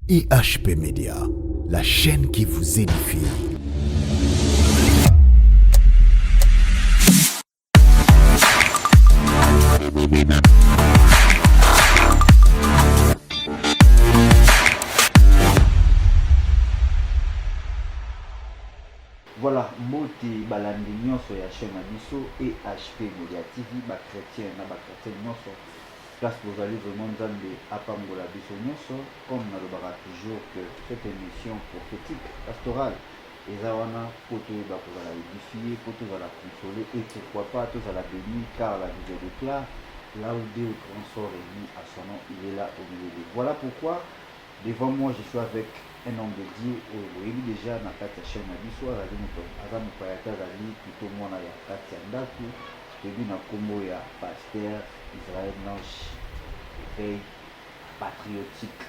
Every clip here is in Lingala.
IHP Média, la chaîne qui vous édifie. Voilà, mbote balandi nyonso ya chaîne Abisso et HP Media TV, ba chrétien na ba chrétien nyonso. Place vous allez vraiment Nzambe apangola biso nyonso, comme nalobaka toujours que cette émission prophétique pastorale ezawana poto ba kozala édifier, poto za la consoler et pourquoi pas tous à la béni car la Bible déclare là où Dieu grand sort réuni à son nom, il est là au milieu de. Voilà pourquoi devant moi je suis avec un homme de Dieu oyo déjà na kati ya chaîne Abisso azali moto aza mopayata azali plutôt mwana ya kati ya ndako toyebi na kombo ya Pasteur Israël Nanche éveil patriotique.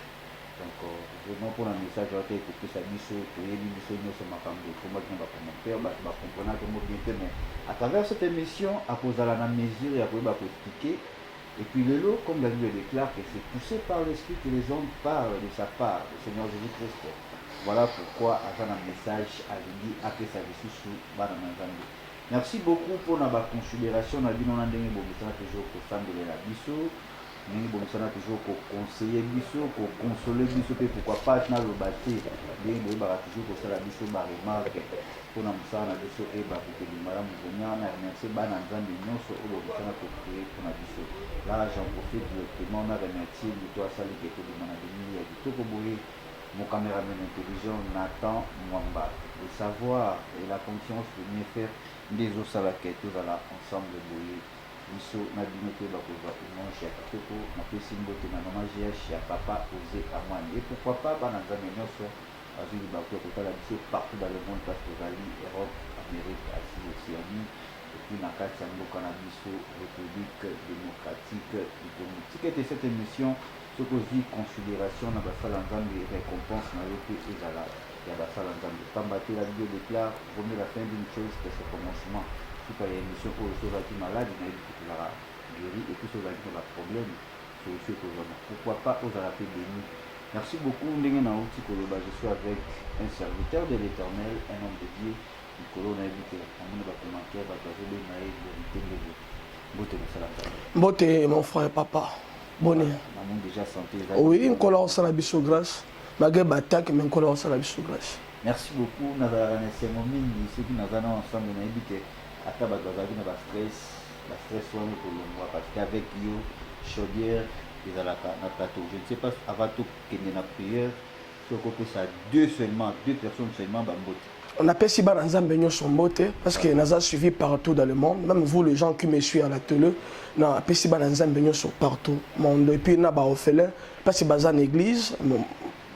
Donc vraiment pour un message oyo ekopesa biso toyebi biso nyonso makambo ekomaki na bacommentaire bato bakomprenaka mo bien te, mais à travers cette émission akozala na mesure ya koyeba koexplike. Et puis le lot, comme la Bible déclare, que c'est poussé par l'Esprit que les hommes parlent de sa part, le Seigneur Jésus-Christ. Voilà pourquoi, avant un message à l'Église, après sa vie sous Bananzambi. Merci beaucoup pour la considération. On a dit qu'on a toujours pour sembler la biso, on a toujours pour conseiller biso, pour consoler biso, pourquoi pas dans le bâti, on a toujours pour la biso, par remarque. Pour nous ça na biso et ba pour que madame Bonya na remercier Bananzambi nyonso au bout na ko créer pour na biso. Là j'en profite directement na remercier toi sali que tout le monde a donné à tout boye mon caméraman intelligent Nathan Mwamba. Le savoir et la conscience de mieux faire des autres salaquettes tous à la ensemble boye. Biso na bino te ba ko va dimanche ya kitoko na pesi mbote na mama GH ya papa Osé Amani. Et pourquoi pas Bananzambi nyonso azuli bakoya kotala biso partout dans le monde parce que ozali Europe, Amérique, Asie, Océanie et puis na kati ya mboka na biso République démocratique du Congo. Tikete cette émission soki ozwi considération na basala nzambe récompense na yo mpe ezala ya basala nzambe pamba te la Bible déclare premier la fin d'une chose que ce commencement suka ya émission oyo so ozalaki malade nayebi kotelaka guéri et puis so ozalaki na baproblème solution ekozwana pourquoi pas ozala mpe béni. Merci beaucoup, je suis avec un serviteur de l'Éternel, un homme de Dieu, Nicolas Naïbite, Bote, mon frère papa. Bonne. Déjà santé. Oui, Nicolas, on s'en a bis grâce. Malgré Batak, mais Nicolas, on s'en a bis grâce. Merci beaucoup, Nazara Nessemomine, ceux qui nous ont ensemble, Naïbite, à Tabagazaki, na stress, pour le mois, parce qu'avec Yo, Chaudière, je ne sais pas, avant tout, qu'il y a une prière, ça deux personnes seulement. On appelle si Bananzambe son beauté parce que nous a suivi partout dans le monde. Même vous, les gens qui me suivent à la télé, nous appelle si Bananzambe partout. Et puis, nous avons fait parce que dans l'église,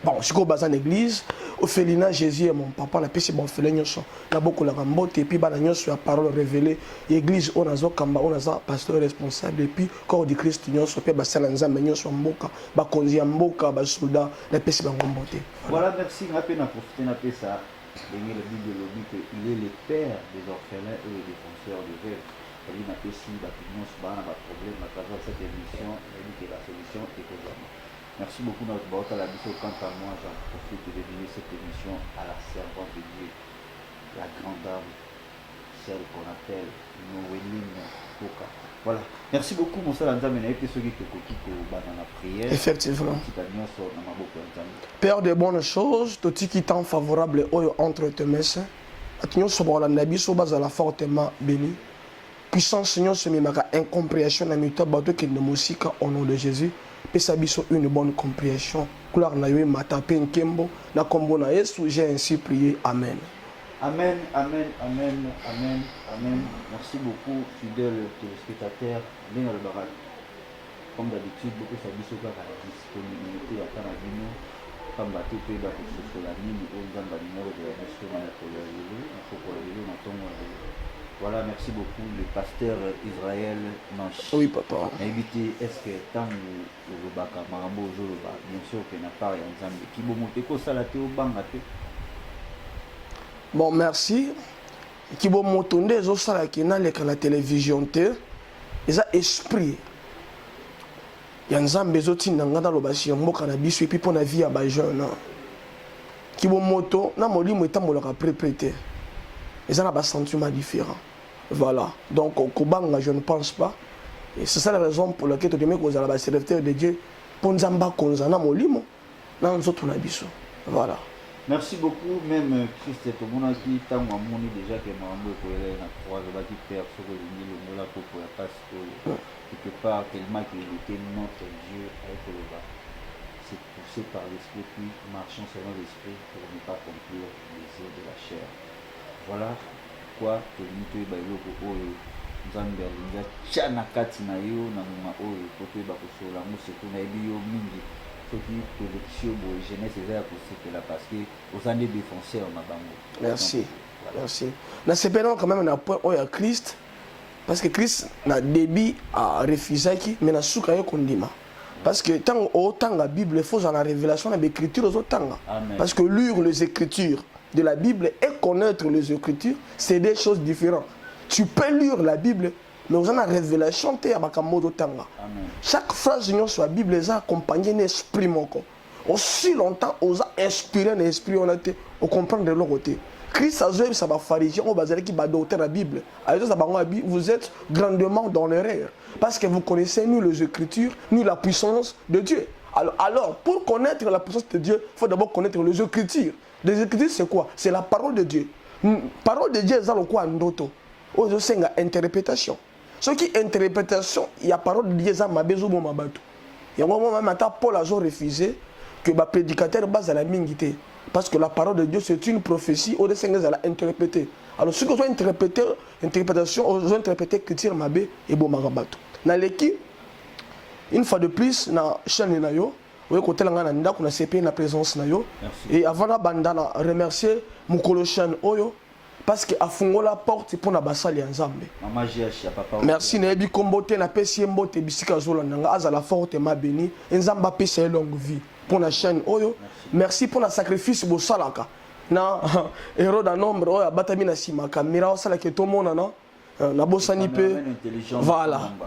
bon, je suis dans l'église, au Félina, Jésus et mon papa, la paix, bon, Félina, on a beaucoup de rambote, et puis, on a la parole révélée, l'église, on a un pasteur responsable, et puis, corps du Christ, on a un salanzambe, on a un mboka, on a un mboka, on a un soldat, la paix, bon, rambote. Voilà, merci, on a profité de ça. La Bible dit qu'il est le père des orphelins et le défenseur des veuves. Il a fait si l'opinion sur un problème à travers cette émission, il dit que la solution est aujourd'hui. Merci beaucoup notre bord à la biso. Quant à moi, j'en profite de dédier cette émission à la servante de Dieu, la grande dame, celle qu'on appelle Noéline Koka. Voilà. Merci beaucoup, mon frère Nzambe. Effectivement. Père de bonnes choses, tout ce qui est favorable entre tes mains. Attention sur la nabi so bazala fortement béni. Puissant Seigneur se met ma incompréhension na mito bato qui ne musika au nom de Jésus. Pesa biso une bonne compréhension. Couleur na yo mata pe nkembo na kombo na Yesu, j'ai ainsi prié. Amen. Amen, amen, amen, amen, amen. Merci beaucoup, fidèles téléspectateurs. Comme d'habitude, beaucoup de choses la disponibilité à Tanabino, comme bateau pays de la mine, au numéro de la nation, voilà, merci beaucoup, le pasteur Israël Nanche. Oui, papa. Invité, est-ce que tant le Baka Marambo, bien sûr, qu'il n'a pas un Zambie qui vous montre que ça l'a été au banc. Bon, merci. Qui vont monter les autres qui n'ont la télévision, ils ont esprit. ya nzambe ezotinda nga nalobasi ya mboka na biso epi mpo na vie ya bajeune kibomoto na molimo etambolaka prepre te eza na basentiment différent. Voilà, donc kobanga je ne pense pas, et c'est ça la raison pour laquelle tu demais qu'on a la serviteur de Dieu pour nzamba konza na molimo na nzoto na biso. Voilà. Merci beaucoup. Même Christ tout le monde qui t'a moni déjà que mambo ko ele na trois ba qui perd ce que le ngola ko pour pas quelque part tellement qu'il était notre Dieu avec le bas. C'est poussé par l'esprit puis marchons selon l'esprit pour ne pas accomplir les désirs de la chair. Voilà quoi que nous ba loko oyo nzambe alinga chana kati na yo na mama oyo ko to ba ko sola mo se to na biyo mingi. Merci. Merci. Nous cependant quand même un point où il y a Christ, parce que Christ n'a débit à refuser qui, mais n'a souka yo kondima. Parce que tant autant la Bible, il faut dans la révélation de l'écriture aux autres. Parce que lire les écritures de la Bible et connaître les écritures, c'est des choses différentes. Tu peux lire la Bible, mais on a la révélation te abakamodo tanga. Chaque phrase sur la Bible est accompagnée d'un esprit moko. Aussi longtemps on a inspiré un esprit on a été on comprend de l'autre côté. Christ a joué ça va pharisien on va dire qui va doter la Bible. Alors ça va vous êtes grandement dans l'erreur parce que vous connaissez ni les écritures ni la puissance de Dieu. Alors pour connaître la puissance de Dieu, il faut d'abord connaître les écritures. Les écritures c'est quoi? C'est la parole de Dieu. Parole de Dieu c'est le quoi ndoto. Oh c'est une interprétation. Ce qui est interprétation, il y a parole de Dieu, ça m'a besoin de mon bateau. Il y a un moment même, Paul a refusé que le prédicateur base à la mingité. Parce que la parole de Dieu, c'est une prophétie, au dessin de l'interpréter. Alors, ce que vous interprété, interprétation, vous interprété critique mabé et bon marabato. Dans l'équipe, une fois de plus, dans la chaîne Nayo, vous voyez que on a CP la présence Nayo. Et avant la bande, on remercier Mukolo chaîne Oyo. Parce que a fungo la porte pour na basali nzambe. Merci na ebi kombote na pesi mbote bisika zolanda azala forte ma béni nzamba pesa longue vie pour la chaîne oyo. Merci pour le sacrifice bo salaka na héros d'un nombre oyo batami na simaka mira osala ke to mona na bosani pe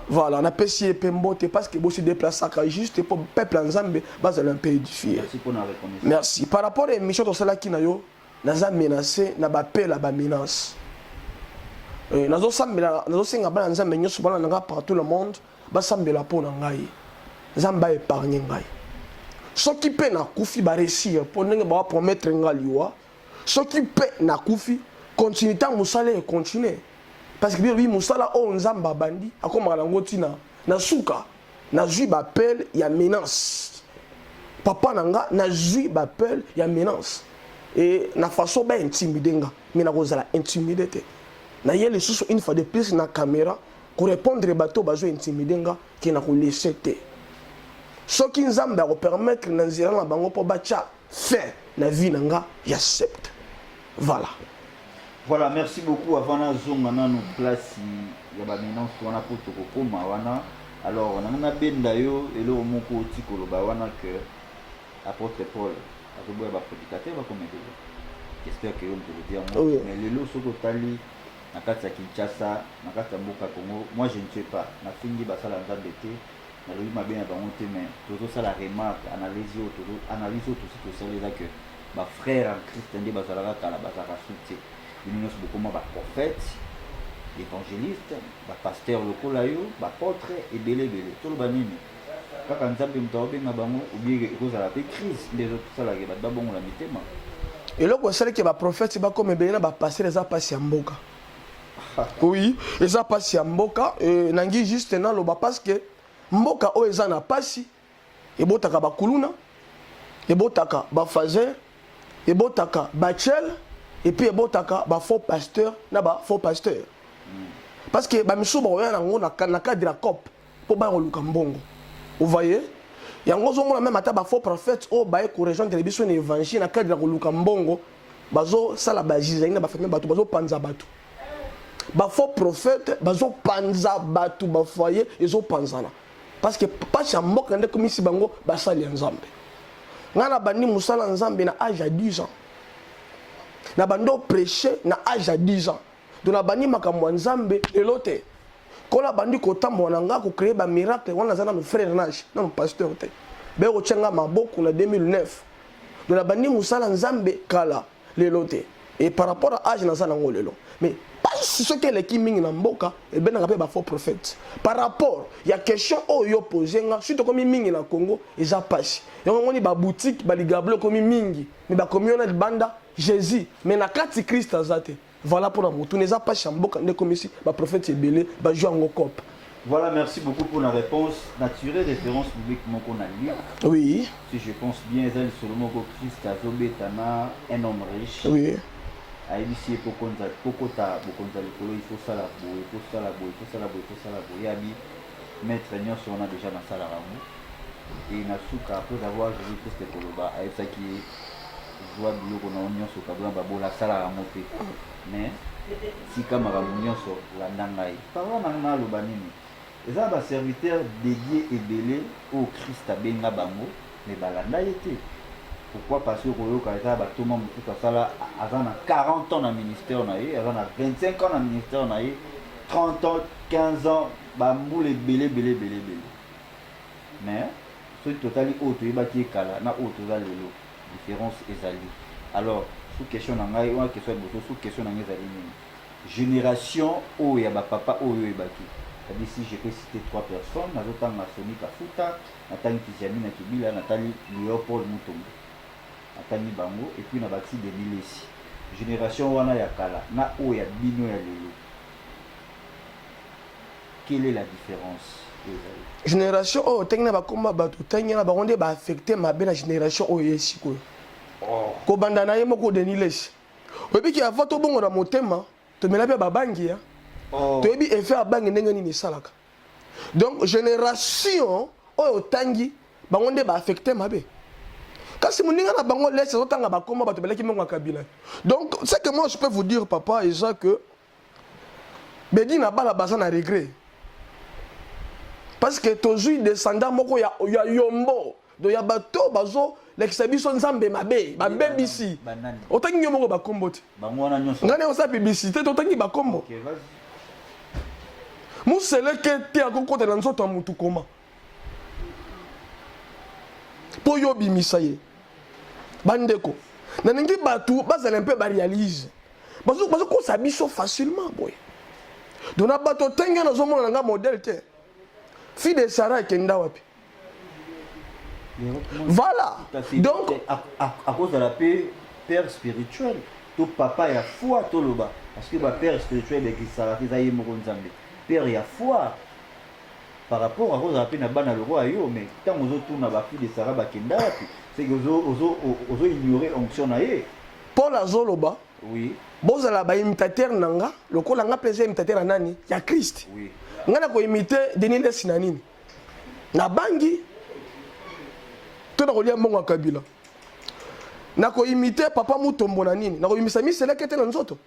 voilà na pesi pe mbote parce que bo se déplacer juste pour peuple nzambe bazala un peu édifié. Merci pour la reconnaissance. Merci par rapport à émission to sala ki na yo naza menacé na bapel ba menace nazo sambela nazo senga bana nzambe nyoso bana nga partout le monde ba sambela po na ngai nzamba épargner ngai soki pe na kufi ba réussir pour ndenge ba promettre ngai liwa soki pe na kufi continuer tant musala et continuer parce que bi musala o nzamba bandi akoma la ngoti na suka na zui bapel ya menace papa nanga na zui bapel ya menace. Et na façon ba intimider nga mais na kozala intimider te na yele susu une fois de plus na caméra ko répondre bato bazo intimider nga ki na ko laisser te soki nzamba ko permettre na nzira na bango po bacha fait na vie nga j'accepte. Voilà, merci beaucoup avant na zonga na no place ya ba menace wana poto ko koma wana. Alors na benda yo elo moko tikolo ba wana que apôtre Paul j'espère que vous le dire mais les lots sont totali na kati ya Kinshasa na kati ya mboka Congo moi je ne sais pas na fingi basala nzambe te na lobi mabe na bango te mais tozo sala remarque analyse tout ça les que ba frère en Christ ndé bazala kala bazaka soutien nous sommes beaucoup ba prophète évangéliste ba pasteur lokola yo ba apôtre et belé tout le banini kaka nzambe mutaobenga bango obiege ekozala pe crise ndezo tosala ke bato babongola mitema eloko esalaki baprophète bakoma ebele na bapasteur eza mpasi ya mboka oui eza mpasi ya mboka nangi juste naloba parce que mboka oyo eza na mpasi ebotaka bakuluna ebotaka bafazer ebotaka bachel epuis ebotaka bafaux pasteur na bafaux pasteur parce que bamisu bakoya nango na cadre ya cope mpo bayoluka mbongo. Vous voyez, il y a un même à faux prophète au bail pour rejoindre les bisous évangile na cadre de Lukambongo bazo sala baziza ina ba famille bato bazo panza bato ba faux prophète bazo panza bato ba foyer ezo panzana parce que pas chamboka ndeko misi bango basali nzambe ngana bandi musala nzambe na âge à 10 ans na bando prêcher na âge à 10 ans donc na bandi makambo nzambe elote Quand la bandi kota monanga ko créer ba miracle, on a zana no frère nage, non pasteur te. Be o tchenga maboko na 2009. De la bandi musala nzambe kala lelote. Et par rapport à âge na zana ngolelo. Mais pas ce que les kiming na mboka et ben na ba faux prophète. Par rapport, il y a question o yo poser nga surtout comme mingi na Congo et ça passe. Et on ba boutique ba ligablo comme mingi, mais ba communauté banda Jésus, mais na kati Christ azate. Voilà pour la moto. Nous n'avons pas chamboka ne comme ici, le prophète est belé, va jouer en cop. Voilà, merci beaucoup pour la réponse naturelle, référence publique qu'on a lu. Oui. Si je pense bien, elle sur le mot Christ a Zobetana, un homme riche. Oui. A initié pour Konza, il faut ça la boue, il faut ça la boue, il faut ça la boue, il faut ça la boue. Yabi, maître Nyos, on a déjà dans ça la ramou. Et Nasuka, après avoir joué Christ et Koloba, avec ça qui est joie de l'eau qu'on a Nyos au Kablan, Babo, la salle à ramonter. Mais si kamara nyonso la ndangai parla nanga lo banini eza ba serviteur dédié et belé au Christ abenga bango mais balanda été pourquoi parce que koyoka eza ba toma mutu sala azana 40 ans na ministère na ye azana 25 ans na ministère na ye 30 ans 15 ans ba mbule belé mais ce totali auto yebaki kala na auto za lelo différence ezali alors sous question nangai ou question de sous question nangai zali nini génération o ya ba papa o yo ebaki c'est-à-dire si je peux citer 3 personnes nazotanga Soni Kafuta natangi Tijani na Kibila natali Léopold Mutombo natangi bango et puis na bati de Milesi génération wana ya kala na o ya bino ya lelo quelle est la différence génération o tengna ba komba ba tengna ba ronde ba affecter ma belle génération o yesiko ko bandana ye moko de Milesi obi ki avant to bongo na motema to mela pe babangi ya to ebi effet abangi ndenge nini salaka donc génération oyo tangi bango nde ba affecter mabe kasi muninga na bango laisse otanga ba koma bato belaki mongo kabila donc c'est que moi je peux vous dire papa et ça que bedi na bala bazana regret parce que tozui descendant moko ya yombo do ya bato bazo l'exhibition nzambe mabe bisi otangi nyo moko bakombo te bango wana nyonso ngane osa publicité totangi bakombo OK vas-y museleke te akokota na nzoto ya mutu koma po yo bimisa ye bandeko na ningi batu bazala mpe ba réalise bazo ko sabiso facilement boy dona bato tenga na zomona nga modèle te fille de Sarah kenda wapi. Voilà. Donc, à cause de la paix, père spirituel, tout papa y a foi, tout le bas. Parce que ma père spirituel est qui s'arrête, père y a foi. Par rapport à cause de la paix, n'a pas le roi, mais tant aux autres, on a pas de Sarah Bakenda, c'est que aux autres ignorer onction naïe. Paul Azoloba. Oui. Bozala ba imitateur nanga, le ko langa plaisir imitateur à nani? Ya Christ. Oui. Ngana ko imiter Denis Sinanini. Na bangi na kolia mbongo kabila na ko imiter papa Mutombo na nini na ko imisa misela kete na nzoto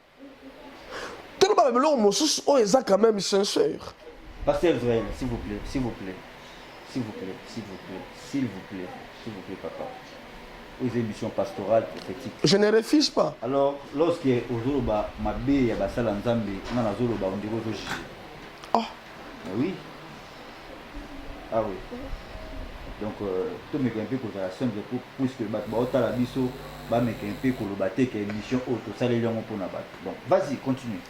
to ba belo mosusu o eza quand même sincère. Pasteur Israël, s'il vous plaît, s'il vous plaît, s'il vous plaît, s'il vous plaît, s'il vous plaît, s'il vous plaît papa aux émissions pastorales prophétiques je ne refuse pas. Alors lorsque ozoloba mabe ya basala nzambe na nazoloba on dirait ozoji oui ah oui. Donc, tout me un peu pour la simple puisque la biso ba me un peu pour le battre que émission auto ça les gens pour na battre. Donc, vas-y, continue.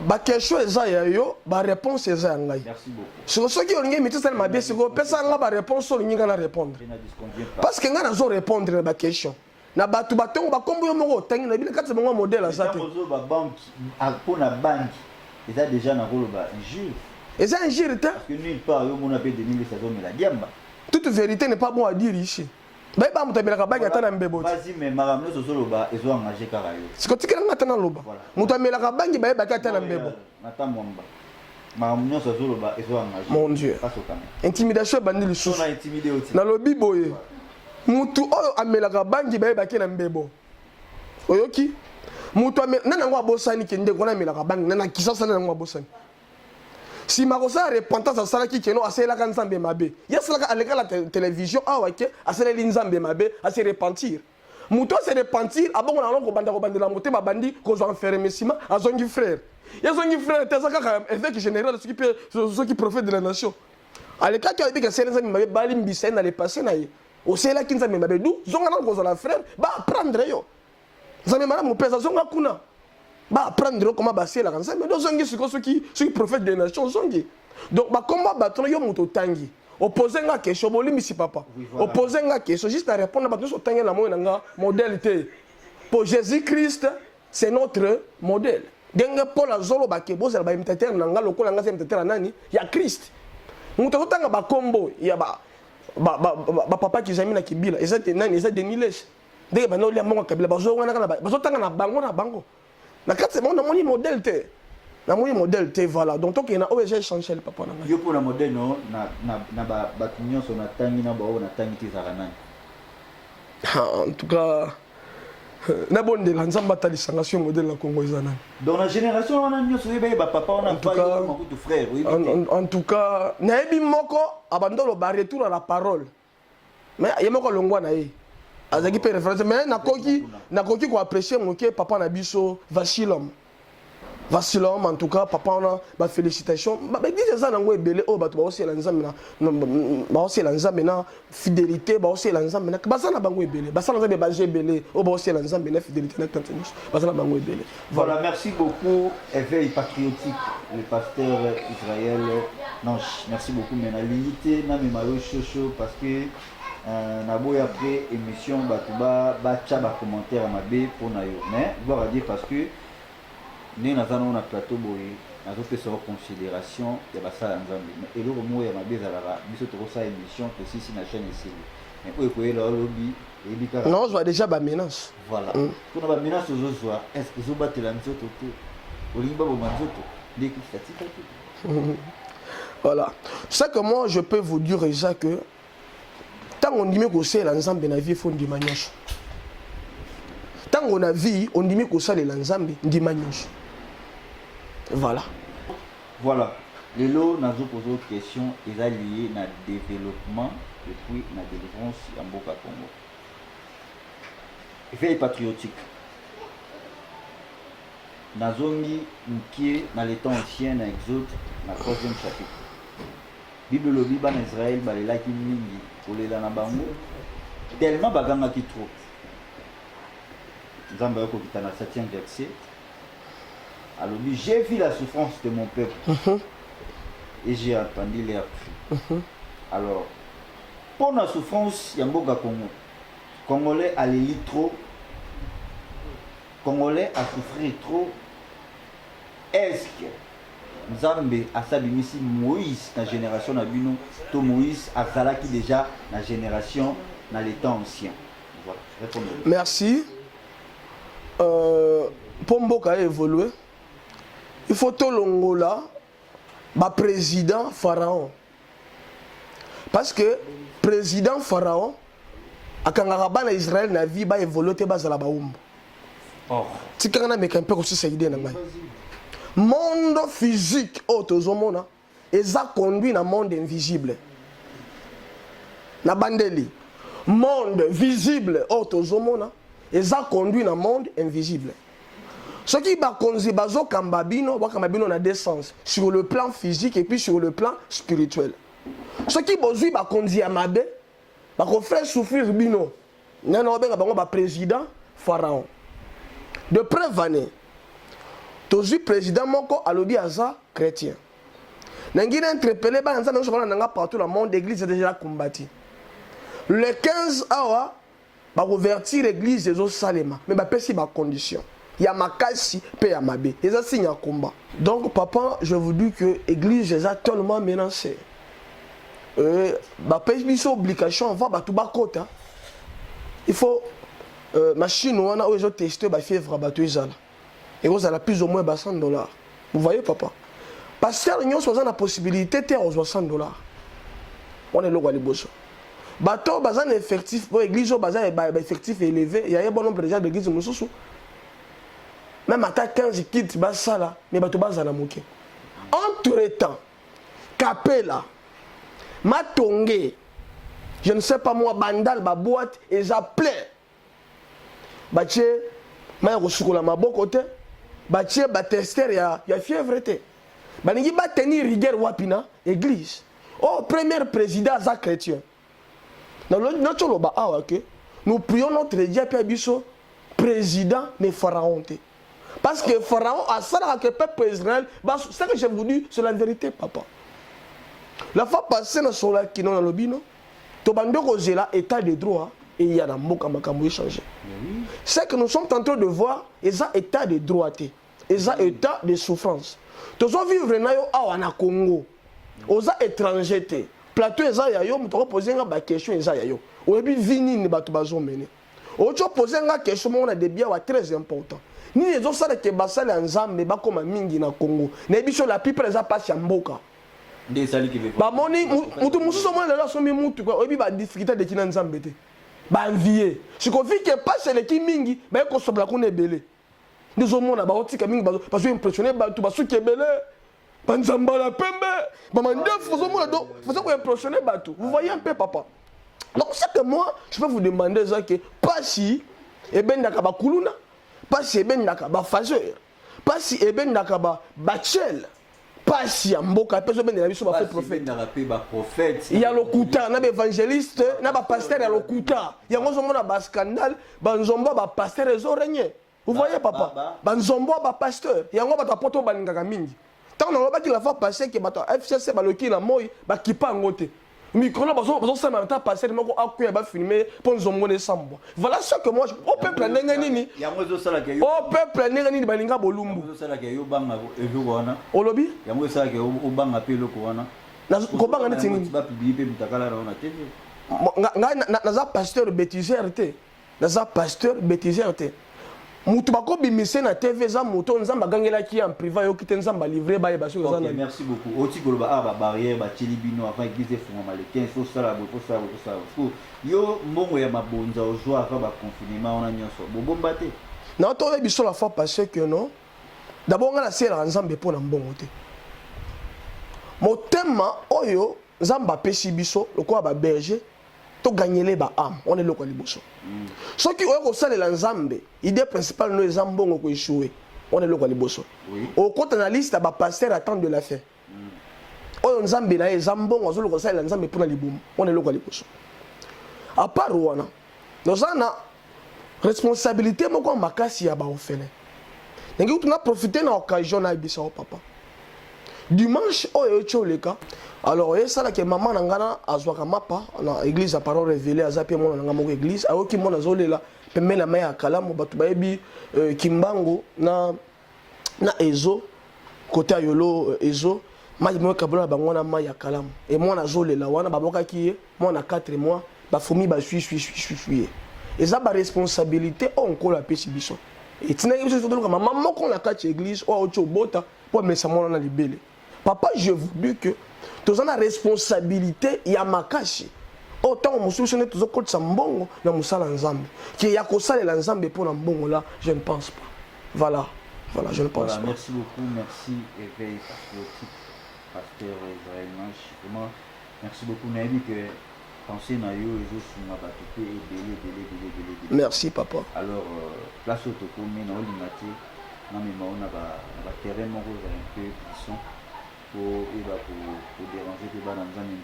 Ba question eza ya yo, ba réponse eza ya ngai. Merci beaucoup. Sur ce qui on ngi miti sel mabe siko pesa nga ba réponse on ngi na répondre. Parce que nga na zo répondre ba question. Na batu batongo ba kombo yo moko tangi na bile katse bongo modèle ça te. Ba banque pour na banque. Eza déjà na rolo ba injure. Et ça injure te. Parce que nulle part yo mona pe de nini ça donne la diamba. Toute vérité n'est pas bon à dire ici. Ba ba mutabela ka bangi atana mbebo. Vas-y mais maramno soloba ezo engagé karayo. Siko tikela ngata loba. Mutamela ka bangi ba ba atana mbebo. Nata mwamba. Maramno soloba ezo engagé. Mon Dieu. Intimidation bandi le sous. On a intimidé aussi. Na lobi boye. Mutu oyo amela ka bangi ba ba na mbebo. Oyoki? Mutu amela nana ngwa bosani kende kona amela ka bangi nana kisasa nana ngwa bosani. Si Marosa repentance à Salaki Keno, à Sela Kanzambe Mabe, Yasalaka à l'école la télévision, à Wake, à Sela Linzambe Mabe, à se repentir. Mouton se repentir, à bon, on a bandi la moté, ma bandi, qu'on soit enfermé, à Zongi frère. Il y a un frère, il y a un évêque général, ceux qui prophètent de la nation. À l'écart, il y a un frère qui m'a dit dans les passés. Au CELA qui m'a dit, zonga na frère, bah apprendre yo. Zame madame mon père, zonga kuna. Bah apprendre comment basser la rançon. Mais zongi ceux qui prophètent de la nation zongi. Donc bah comment battre yo moto tangi. Opposer nga question, bolimi si papa. Opposer nga question, juste à répondre à battre so tangi la moyen modalité. Pour Jésus-Christ, c'est notre modèle. Dengue Paul Azolo bakebo za ba imitateur nanga lokola nga imitateur nani ya Christ. Muto tanga ba combo ya ba papa qui zamina kibila eza nani eza Deniles. Dengue ba no lia monga kabila bazo wana kana bazo tanga na bango. Na kati mon moni modèle te. Na moni modèle te voilà. Donc toi qui na OG changer le papa nanga. Yo pour la modèle non na ba nyonso na tangi na ba na tangi ti za nani. En tout cas na bonde la nzamba talisanga sur modèle la Congo ezana. Dans la génération on a nyonso ba papa on a pas beaucoup de frères oui. En tout cas na ebi moko abandolo ba retour à la parole. Mais yemoko longwa na ye. Azaki pe référence mais nakoki ko apprécier moké papa na biso Vacillom en tout cas papa on a ba félicitations ba dit ça nango ebele o bato ba aussi la nzambe ba aussi la nzambe na fidélité ba aussi la nzambe na ba sana bango ebele ba sana nzambe ba ebele o ba aussi la nzambe na fidélité na tantanus ba sana bango ebele. Voilà, merci beaucoup éveil patriotique le pasteur Israël Nanche. Merci beaucoup mais na limité na memalo chocho parce que na boy après émission batuba ba cha ba commentaire mabe pour na yo mais gloire à Dieu parce que nous avons un plateau boy, nous avons fait en considération de la salle ensemble. Et le mot est ma bise à la biso to sa émission que si na chaîne ici. Mais où est le lobby et bika. Non, je vois déjà ba menace. Voilà. Quand on va menace aux autres, est-ce que vous battez la nzoto tout? Olimba bo manzoto. L'équipe statique. Voilà. C'est que moi je peux vous dire déjà que tant on dit que c'est l'ensemble na vie faut di maniage. Tant on a vie, on dit que ça l'ensemble di maniage. Voilà. Voilà. Les lots, nous avons posé une question, ils sont liés au développement et puis à la délivrance en Boka Congo. Éveil patriotique. Nous avons mis dans les temps anciens, dans l'Exode, dans le 3e chapitre. Bible le Bible en Israël, il y a qui dans bango tellement baganga qui trop. Nous avons vu dans le 7e verset. Alors, j'ai vu la souffrance de mon peuple et j'ai entendu leurs cris. Alors, pour la souffrance, il y a beaucoup de Congolais à l'élite trop, Congolais à souffrir trop. Est-ce que Nzambe a sabimisi Moïse dans la génération Nabino, to Moïse a Zalaki déjà dans la génération dans les temps anciens? Voilà, répondez. Merci. Pour Mboka évoluer. Il faut tout l'ongola, le président Pharaon. Parce que président Pharaon, à Kangaraba Israël, na vie va évoluer te base la baumba. Or, si quand on a un peu aussi ça idée na mai. Monde physique autozomona, eza conduit dans monde invisible. Na bandeli. Monde visible autozomona, eza conduit dans monde invisible. Ce qui va conduire bazo kambabino, wakambabino na deux sens, sur le plan physique et puis sur le plan spirituel. Ce qui va conduire à mabe, va faire souffrir bino. Nana obenga bango ba président Pharaon. De preuve année, tozu président moko alobi aza chrétien. Nangina interpellé ba nza nango nanga partout dans le monde, l'église est déjà combattu. Le 15 awa va convertir l'église des Salema, mais ba pesi ba condition. Il y a makasi pe ya mabe. Et ça signe un combat. Donc papa, je vous dis que l'église est tellement menacée. Bah pesi obligation on va ba tout ba côté. Il faut machine on a aujourd'hui testé ba fièvre ba tout ezala. Et vous avez plus ou moins $100. Vous voyez papa. Parce que nous avons la possibilité de $60. On est là où les bosso. Bateau bazan effectif pour l'église bazan effectif élevé, il y a un bon nombre de gens de l'église mususu. Même à 15 kits, basala, mais bato bazana moké. Entre-temps, Capella, Matongé, je ne sais pas moi, Bandal, ba boîte, et ça plein. Baché, ma rosukola ma bokote, batie batester ya fièvre te balingi batenir rigueur wapina église oh premier président aza chrétien natoloba awa ke nous prions notre Dieu pe biso président mais pharaon te parce que pharaon asalaka que peuple Israël ce que je vous dis c'est la vérité papa la fois passée na sola kino na lobino to bando kozela état de droit et il y a na mboka makambo changé c'est que nous sommes en train de voir eza état de droit te eza état de souffrance tozo vivre na yo awa na Congo oza étranger te plateau eza ya yo muto poser nga ba question eza ya yo oyebi vini ni bato bazo mener ocho poser nga question mo na debia wa très important ni ezo sala ke basala nzambe bakoma mingi na Congo na biso la plupart eza pas ya mboka ba moni mutu mususu mo na la somi mutu ko oyebi ba difficulté de kina nzambe te ba envier sikofi ke pas le ki mingi ba ko sobla ko nebele ndizo mona ba otika mingi ba zo impressionner ba tu ba suki ebele Banzambala pembe, faut impressionner Batou. Vous voyez un peu, papa. Donc, c'est que moi, je peux vous demander ça que pas si, et ben nakaba kuluna, pas si, et ben nakaba fazeur, pas si, et ben nakaba bachel, pas si, amboka, pas si, ben nakaba prophète. Il y a le kuta, il y a l'évangéliste, il y a le pasteur, il y a le kuta. Il y a un scandale, banzombo, il y a pasteur, ils ont régné. Vous voyez, papa? Banzombo, il y a pasteur, il y a un poto baningaka mingi. Tant on a dit la fois passée que FCC baloki na moi ba kipa ngote micro là bazo ça m'a passé moko akuya ba filmer pour nous emmener sambo voilà ce que moi au peuple ndenge nini au peuple ndenge nini balinga bolumbu olobi yango ça que au banga pe loko wana na ko banga neti nini ba publier pe mutakala na TV na pasteur bêtiseur te na pasteur bêtiseur te mutu bako bimise na TV za moto nzamba gangela ki en privé yo kite nzamba livrer ba yeba so za na merci beaucoup oti koloba ba barrière ba tilibino avant église fuma le 15 faut ça la yo mbongo ya mabonza o joie avant ba confinement on a nyonso bobomba te na to biso la fois passé que non d'abord ngala sera nzambe pona mbongo te motema oyo nzamba pesi biso lokwa ba berger to gagner ba âme on est lokwa liboso ce qui oyo kosalela nzambe idée principale no ezambongo ko échouer on est lokwa liboso au compte na liste ba pasteur attend de la fin oyo nzambe na ezambongo zo kosalela nzambe pona libumu on est lokwa liboso à part wana nous ana responsabilité moko makasi ya ba ofele ngi tuna profiter na occasion na bisa au papa dimanche oyo tcholeka alors et ça là que maman nangana azwaka mapa na église à parole révélée azapie mona nanga moko église ayoki mona zolela pembe na maya kalamu batu bayebi kimbango na ezo côté yolo ezo maji mo kabula bango na maya kalamu et mona zolela wana baboka ki mona 4 mois ba fomi ba suis et ça ba responsabilité on ko la pesi biso et tina biso to ka maman moko na kati église o ocho bota pour mettre mona na libele papa je vous dis que tous on a responsabilité ya makashi autant mususu ne tuzo kotsa mbongo na musala nzambe qui ya ko sala la nzambe pour na mbongo là je ne pense pas voilà je ne pense pas merci beaucoup merci éveil pasteur Israël Manche vraiment merci beaucoup nabi que penser na yo ezo suma ba tout belé merci papa alors place au tokomi na olimati na mema ba terrain moko un peu puissant pour déranger les balles dans une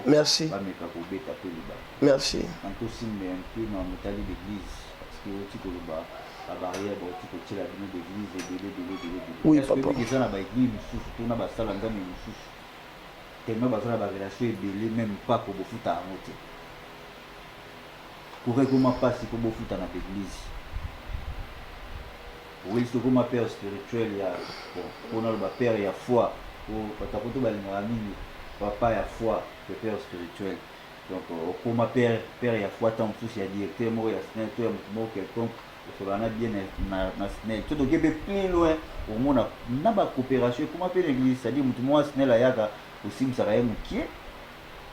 merci merci un peu dans l'état de l'église parce que la barrière d'église oui papa tellement besoin de relation et même pas pour vous foutre à moitié pour comment passer pour vous foutre dans l'église. Oui, c'est comme un père spirituel, il y a on a le père, il y a foi, papa, il y a foi, le père spirituel. Donc, comme un père, il y a foi, tant que il y a directeur, il y a sénateur, il y a quelconque, il y a bien national. Tout donc, il est plus loin, au monde, on a une coopération, comme un père l'église, c'est-à-dire, moi, c'est là, il y a aussi une sarayem qui est,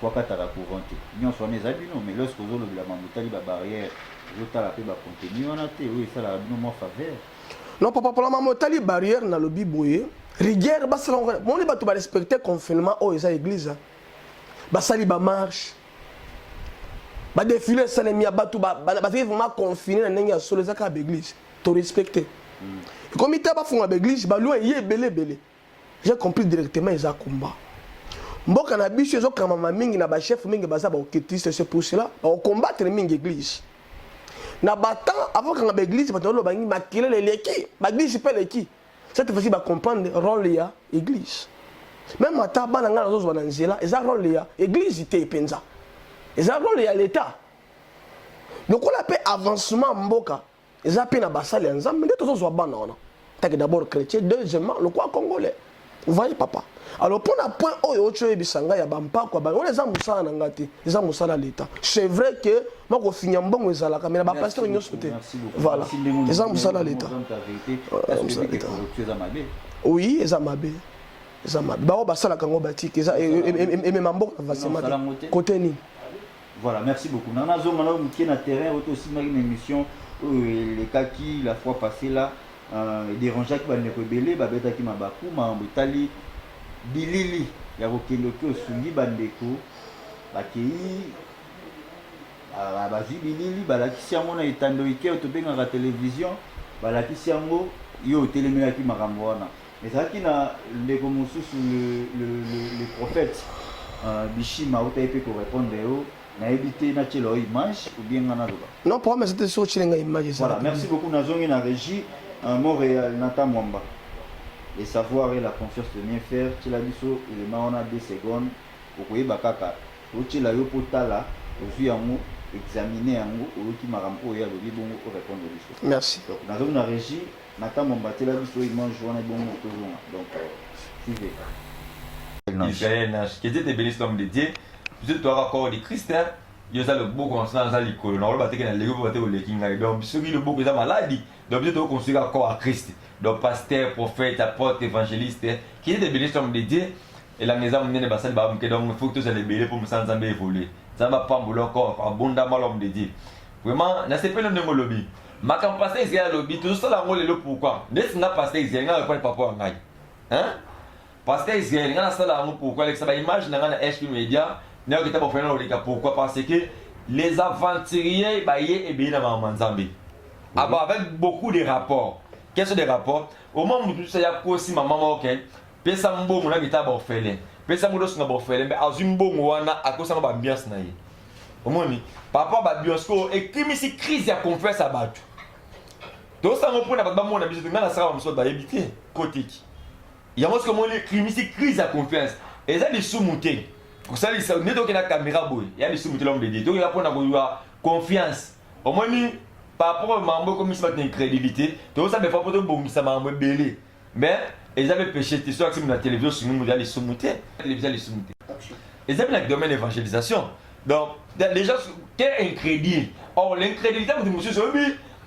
pour qu'à ta courante. Nous sommes des habits, mais lorsque vous avez la barrière, vous avez la contenu, on a été, oui, ça, la nous faveur. Non, papa, pour la maman, tali barrière dans le biboye. Rigueur, bah, mon les bateaux va respecter confinement. Oh, ils ont l'église. Bah, ça, ils marche. Bah, défiler, ça, les mia bateaux, bah, vraiment confiné dans l'église, sur les accords d'église. to respecter. Comme il t'a pas fait l'église, bah loin yé belé. J'ai compris directement ils a combat. Mboka na biso zo kama mingi na ba chef mingi baza ba oketiste c'est pour cela on combattre mingi église. Na batan avant quand ba église ba tolo bangi makile les leki, ba église pas leki. Cette fois-ci ba comprendre rôle ya église. Même ata bana ngala zo na nzela, eza rôle ya église ité penza. Eza rôle ya l'état. Donc on appelle avancement mboka, eza pe na basali nzambe ndeto zo bana ona. T'as d'abord chrétien, deuxièmement le quoi congolais. Vous voyez papa. Alors pour un point où autre bisanga ya bampa quoi on les a musala na ngati les a musala l'état c'est vrai que moi ko finya mbongo ezala mais ba pasteur nyo sauté voilà les a musala l'état oui les a mabé ba ba sala kango batiki eza et même mbongo vasema côté ni voilà merci beaucoup nana zo ngana mutie na terrain auto aussi une émission les cas qui la fois passée là dérangeait qui ba ne ko belé ba beta ki mabaku ma mbitali bilili ya kokende ke osungi bandeko bakei bazwi bilili balakisi yango na etando ike oyo tobengaka télévision balakisi yango yo otelemelaki makambo wana ezalaki na ndeko mosusu le prophète bishima otaye mpe korépondre yo nayebi te natiela oyo image ou bien nga naloba non pour moi c'était sur chilenga image voilà merci beaucoup nazongi na régie Montréal Nata Mwamba. Le savoir et la confiance de bien faire, tu l'as dit so, il est on a 2 secondes, pour que bakaka, tu l'as eu pour tala, au vu en mot, examiner en mot, au qui m'a rempli, au bon pour répondre aux choses. Merci. Donc, dans une régie, Nathan Mombaté, la vie, il mange, on est bon, donc, suivez. Israël, qui était des bénisses l'homme de Dieu, tu sais, tu as encore des Christiens, il y a le beau constant dans l'école, on va dire que les gens vont les donc, ceux qui le beau, ils ont maladie, donc, tu dois construire encore à Christ. Donc, pasteur, prophète, apôtre, évangéliste, qui est des bénisses l'homme de Dieu, et la maison de Bassal Babam, que donc il faut que tu aies les bénis pour me sentir évoluer. Ça va pas me encore abondamment l'homme de Dieu. Vraiment, n'a pas le lobby. Ma quand pasteur Israël lobby, tout ça, là, on le pourquoi. N'est-ce pas pasteur Israël, on va pas papa en hein? Pasteur Israël, on a ça là, pourquoi, avec ça, image, on a un HP Média, on a un peu de pourquoi, parce que les aventuriers, et bien, dans Manzambi. Avec beaucoup de rapports. Quels sont les rapports? Au moment où tu sais, il y a aussi ma maman, ok? Pesa mbongo na kita borfelin. Pesa mudo singa borfelin, mais azumbongo wana akosa na ambiance na ye. Omoni, papa ba biosko et kimisi crise ya confiance abatu. To sango pona ba mona biso ngana sara mso ba ebité kotiki. Ya mosko moni kimisi crise ya confiance. Eza li sumuté. Ko sali sa ne to na caméra boy. Ya li sumuté l'homme de Dieu. Donc ya pona ko confiance. Omoni par rapport au mambo comme ça une crédibilité. To sa be fa poto bongisa mambo belé. Mais ils avaient péché, tu sais que la télévision, sur nous, les sous-moutés. La télévision, les sous-moutés. Ils avaient le domaine d'évangélisation. Donc, les gens, quel incrédule. Or, l'incrédulité, monsieur,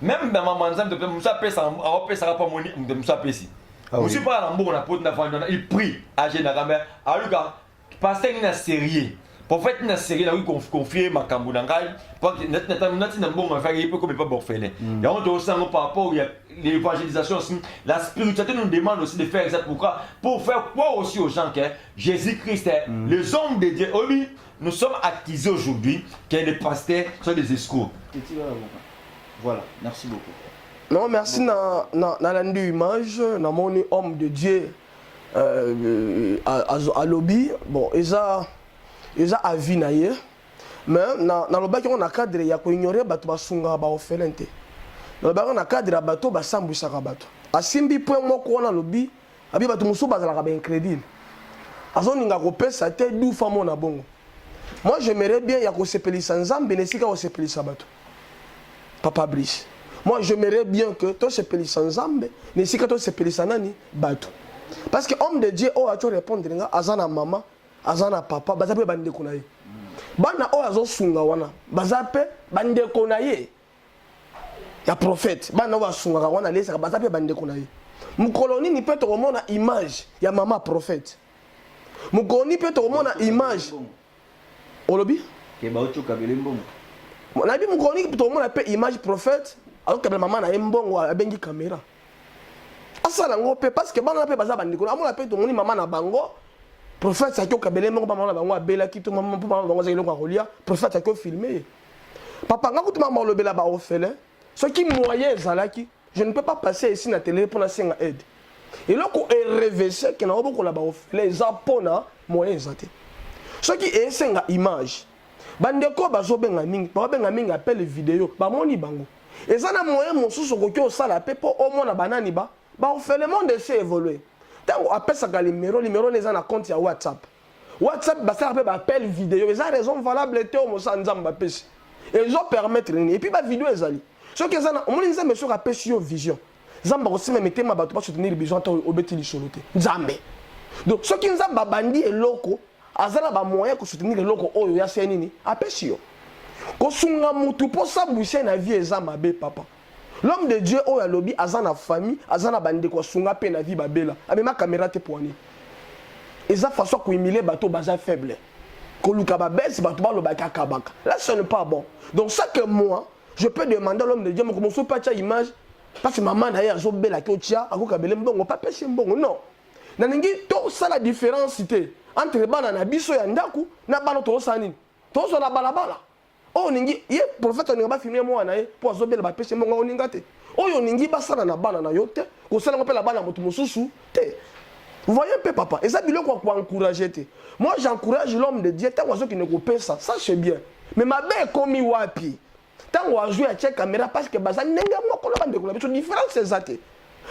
même dans ma manzane, de Moussa Pessa, on peut s'arrêter pour monnaie, de Moussa Pessi. Monsieur, par exemple, on a posé il prie à Général. Alors, pasteur, il est sérieux. Pour faire une série, il a confié ma camboudangaï. Pour que notre bon affaire, il peut comme pas borfelé. Et on doit aussi par rapport à l'évangélisation, la spiritualité nous demande aussi de faire ça. Pourquoi? Pour faire quoi aussi aux gens que Jésus-Christ est les hommes de Dieu. Nous sommes accusés aujourd'hui que les pasteurs sont des escrocs. Voilà, merci beaucoup. Non, merci dans l'image, dans mon homme de Dieu à lobby. Bon, ils ont avis naïe, mais dans le bac on a cadre, il y a qu'on ignorer bateau basunga ba ofelente. Dans le bac on a cadre bateau basambu sakabato. A simbi point moi qu'on a lobby, abi bateau muso bazala ka ben crédit. Azon ninga ko pesa te du famo na bongo. Moi j'aimerais bien ya ko sepeli sanzambe nesika ko sepeli sabato. Papa Brice. Moi j'aimerais bien que toi sepeli sanzambe nesika to sepeli sanani bato. Parce que homme de Dieu oh a tu répondre nga azana maman azana papa bazape bande konaye bana o azo sunga wana bazape bande konaye ya prophète bana wa sunga wana lesa bazape bande konaye mukoloni ni peut komona image ya mama prophète mukoloni peut komona image olobi ke ba ocho kabele mbongo na bi mukoloni peut komona pe image prophète alors que maman na mbongo abengi caméra asala ngope parce que bana pe baza bande konaye amona pe to moni mama na bango prophète ça qui au kabelé mon maman la bango bela ki to maman bango za iloko rolia prophète ça qui filmé papa nga kutu maman le bela ba ofele ce qui moyen zalaki je ne peux pas passer ici na télé pour la senga aide. Et là qu'on est réveillé que na oboko la ba les zapona moyen zate. Ce qui est senga image. Bandeko bazo benga mingi, ba benga mingi appelle vidéo, ba moni bango. Et ça na moyen mosusu ko ko sala pe po au moins banani ba on fait le monde essaie évoluer. Tant appelle ça numéro les en compte ya WhatsApp. WhatsApp ba ça appelle vidéo, les raison valable te au mosa nzamba pesi. Et ils ont permettre et puis ba vidéo ezali. Ce que ça na on nza monsieur rappelle sur vision. Nzamba aussi même tema ba to pas soutenir besoin to obeti li soloté. Nzambe. Donc ce qui nzamba bandi et loko azala ba moyen ko soutenir loko oyo ya senini apesi yo. Ko sunga mutu po sa boucher na vie ezama be papa. L'homme de Dieu oyo alobi azana famille, azana bandi ko sunga pe na vie babela. Amema caméra te poani. Eza façon ko humilier bato baza faible. Ko luka ba bes bato ba lo ba kakabaka. Là ce n'est pas bon. Donc ça que moi je peux demander à l'homme de Dieu mais comment so pas ta image parce que maman na ya zo bela ko tia akoka bele mbongo pas pêcher mbongo non. Na ningi to ça la différence entre bana na biso ya ndaku na bana to sanini. To so na balabala. Oh ningi ye prophète on ba filmer moi na ye pour zo bela ba pêcher mbongo oninga te. Oyo ningi ba sala na bana na yo te. Ko sala ngopela bana moto mususu te. Vous voyez un peu papa, et ça bilo quoi encourager te. Moi j'encourage l'homme de Dieu tant oiseau qui ne coupe ça c'est bien. Mais ma belle comme wapi. Tant on joue à check caméra parce que baza nenga moi ko la bande ko la différence c'est ça.